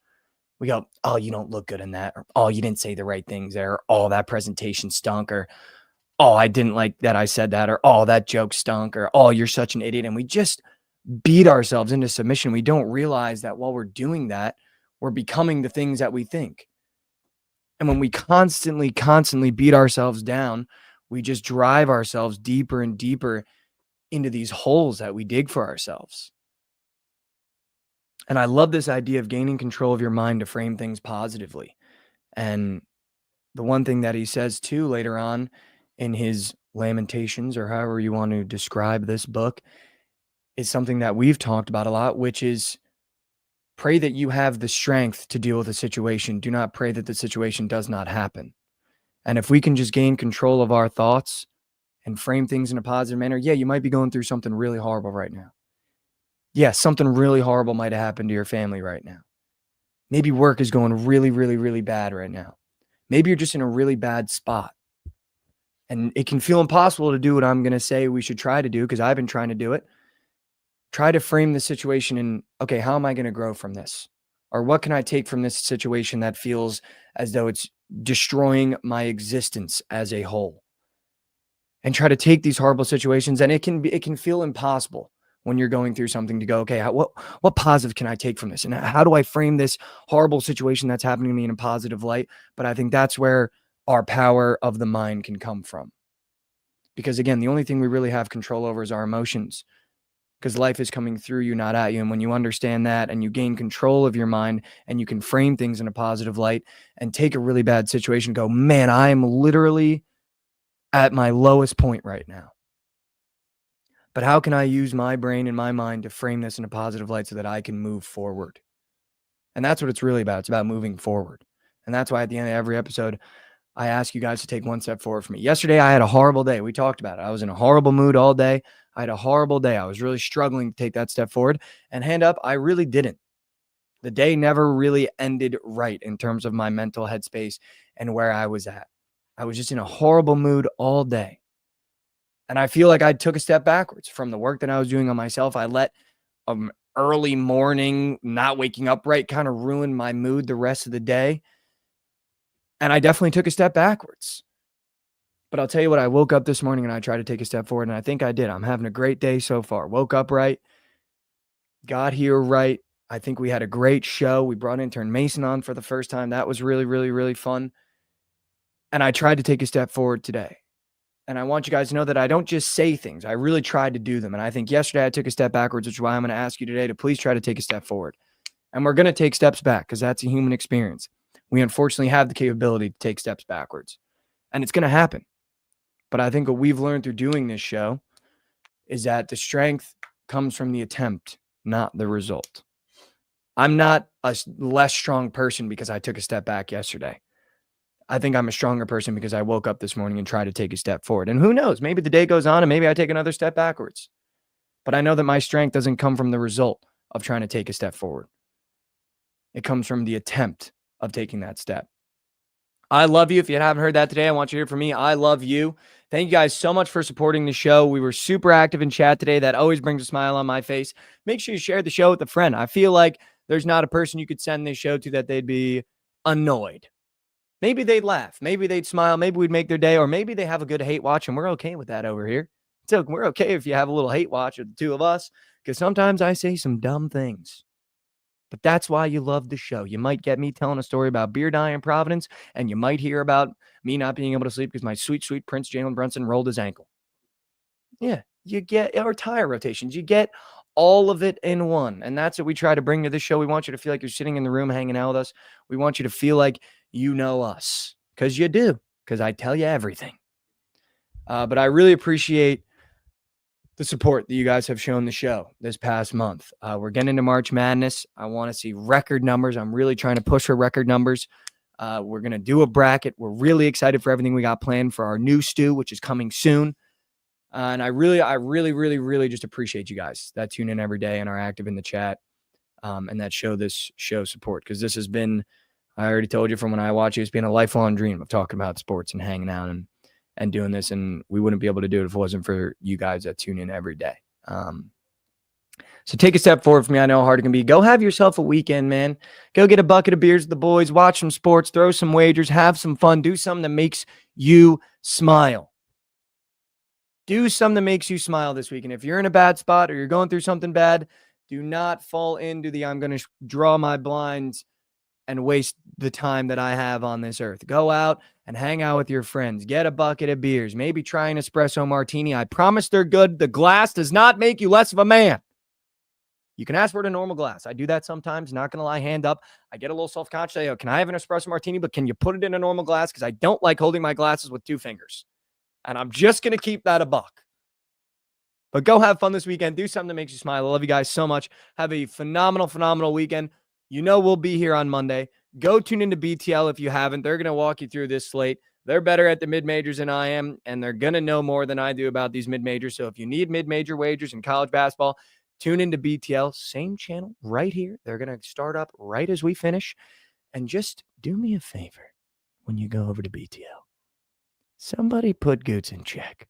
We go, oh, you don't look good in that. Or, oh, you didn't say the right things there. Or, oh, that presentation stunk. Or, oh, I didn't like that I said that. Or, oh, that joke stunk. Or, oh, you're such an idiot. And we just beat ourselves into submission. We don't realize that while we're doing that, we're becoming the things that we think. And when we constantly beat ourselves down, we just drive ourselves deeper and deeper into these holes that we dig for ourselves. And I love this idea of gaining control of your mind to frame things positively. And the one thing that he says too later on in his Lamentations, or however you want to describe this book, is something that we've talked about a lot, which is pray that you have the strength to deal with a situation. Do not pray that the situation does not happen. And if we can just gain control of our thoughts and frame things in a positive manner, yeah, you might be going through something really horrible right now. Yeah, something really horrible might have happened to your family right now. Maybe work is going really, really, really bad right now. Maybe you're just in a really bad spot. And it can feel impossible to do what I'm going to say we should try to do, because I've been trying to do it. Try to frame the situation in, okay, how am I going to grow from this? Or what can I take from this situation that feels as though it's destroying my existence as a whole? And try to take these horrible situations, and it can feel impossible when you're going through something to go, okay, what positive can I take from this? And how do I frame this horrible situation that's happening to me in a positive light? But I think that's where our power of the mind can come from. Because again, the only thing we really have control over is our emotions, because life is coming through you, not at you. And when you understand that and you gain control of your mind and you can frame things in a positive light and take a really bad situation, go, man, I am literally at my lowest point right now. But how can I use my brain and my mind to frame this in a positive light so that I can move forward? And that's what it's really about. It's about moving forward. And that's why at the end of every episode, I ask you guys to take one step forward for me. Yesterday, I had a horrible day. We talked about it. I was in a horrible mood all day. I had a horrible day. I was really struggling to take that step forward. And hand up, I really didn't. The day never really ended right in terms of my mental headspace and where I was at. I was just in a horrible mood all day. And I feel like I took a step backwards from the work that I was doing on myself. I let early morning, not waking up right, kind of ruin my mood the rest of the day. And I definitely took a step backwards. But I'll tell you what, I woke up this morning and I tried to take a step forward, and I think I did. I'm having a great day so far. Woke up right, got here right. I think we had a great show. We brought intern Mason on for the first time. That was really, really, really fun. And I tried to take a step forward today. And I want you guys to know that I don't just say things. I really tried to do them. And I think yesterday I took a step backwards, which is why I'm going to ask you today to please try to take a step forward. And we're going to take steps back because that's a human experience. We unfortunately have the capability to take steps backwards. And it's going to happen. But I think what we've learned through doing this show is that the strength comes from the attempt, not the result. I'm not a less strong person because I took a step back yesterday. I think I'm a stronger person because I woke up this morning and tried to take a step forward. And who knows, maybe the day goes on and maybe I take another step backwards. But I know that my strength doesn't come from the result of trying to take a step forward. It comes from the attempt of taking that step. I love you. If you haven't heard that today, I want you to hear from me. I love you. Thank you guys so much for supporting the show. We were super active in chat today. That always brings a smile on my face. Make sure you share the show with a friend. I feel like there's not a person you could send this show to that they'd be annoyed. Maybe they'd laugh. Maybe they'd smile. Maybe we'd make their day. Or maybe they have a good hate watch, and we're okay with that over here. So we're okay if you have a little hate watch of the two of us, because sometimes I say some dumb things. But that's why you love the show. You might get me telling a story about beer dye in Providence, and you might hear about me not being able to sleep because my sweet, sweet Prince Jalen Brunson rolled his ankle. Yeah, you get, or tire rotations. You get all of it in one. And that's what we try to bring to this show. We want you to feel like you're sitting in the room hanging out with us. We want you to feel like you know us, because you do, because I tell you everything. But I really appreciate the support that you guys have shown the show this past month. We're getting into March Madness. I want to see record numbers. I'm really trying to push for record numbers. We're going to do a bracket. We're really excited for everything we got planned for our new stew, which is coming soon. And I really just appreciate you guys that tune in every day and are active in the chat, and that show this show support. Because this has been, I already told you from when I watch you, it's been a lifelong dream of talking about sports and hanging out and doing this. And we wouldn't be able to do it if it wasn't for you guys that tune in every day. So take a step forward for me. I know how hard it can be. Go have yourself a weekend, man. Go get a bucket of beers with the boys, watch some sports, throw some wagers, have some fun, do something that makes you smile. Do something that makes you smile this week. And if you're in a bad spot or you're going through something bad, do not fall into the I'm going to draw my blinds and waste the time that I have on this earth. Go out and hang out with your friends. Get a bucket of beers. Maybe try an espresso martini. I promise they're good. The glass does not make you less of a man. You can ask for it in a normal glass. I do that sometimes. Not going to lie, hand up. I get a little self-conscious. Say, oh, can I have an espresso martini? But can you put it in a normal glass? Because I don't like holding my glasses with two fingers. And I'm just going to keep that a buck. But go have fun this weekend. Do something that makes you smile. I love you guys so much. Have a phenomenal weekend. You know we'll be here on Monday. Go tune into BTL if you haven't. They're going to walk you through this slate. They're better at the mid-majors than I am, and they're going to know more than I do about these mid-majors. So if you need mid-major wagers in college basketball, tune into BTL. Same channel right here. They're going to start up right as we finish. And just do me a favor when you go over to BTL. Somebody put Goots in check,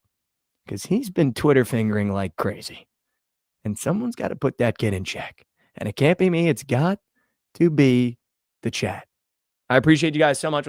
because he's been Twitter fingering like crazy. And someone's got to put that kid in check. And it can't be me. It's got to be the chat. I appreciate you guys so much.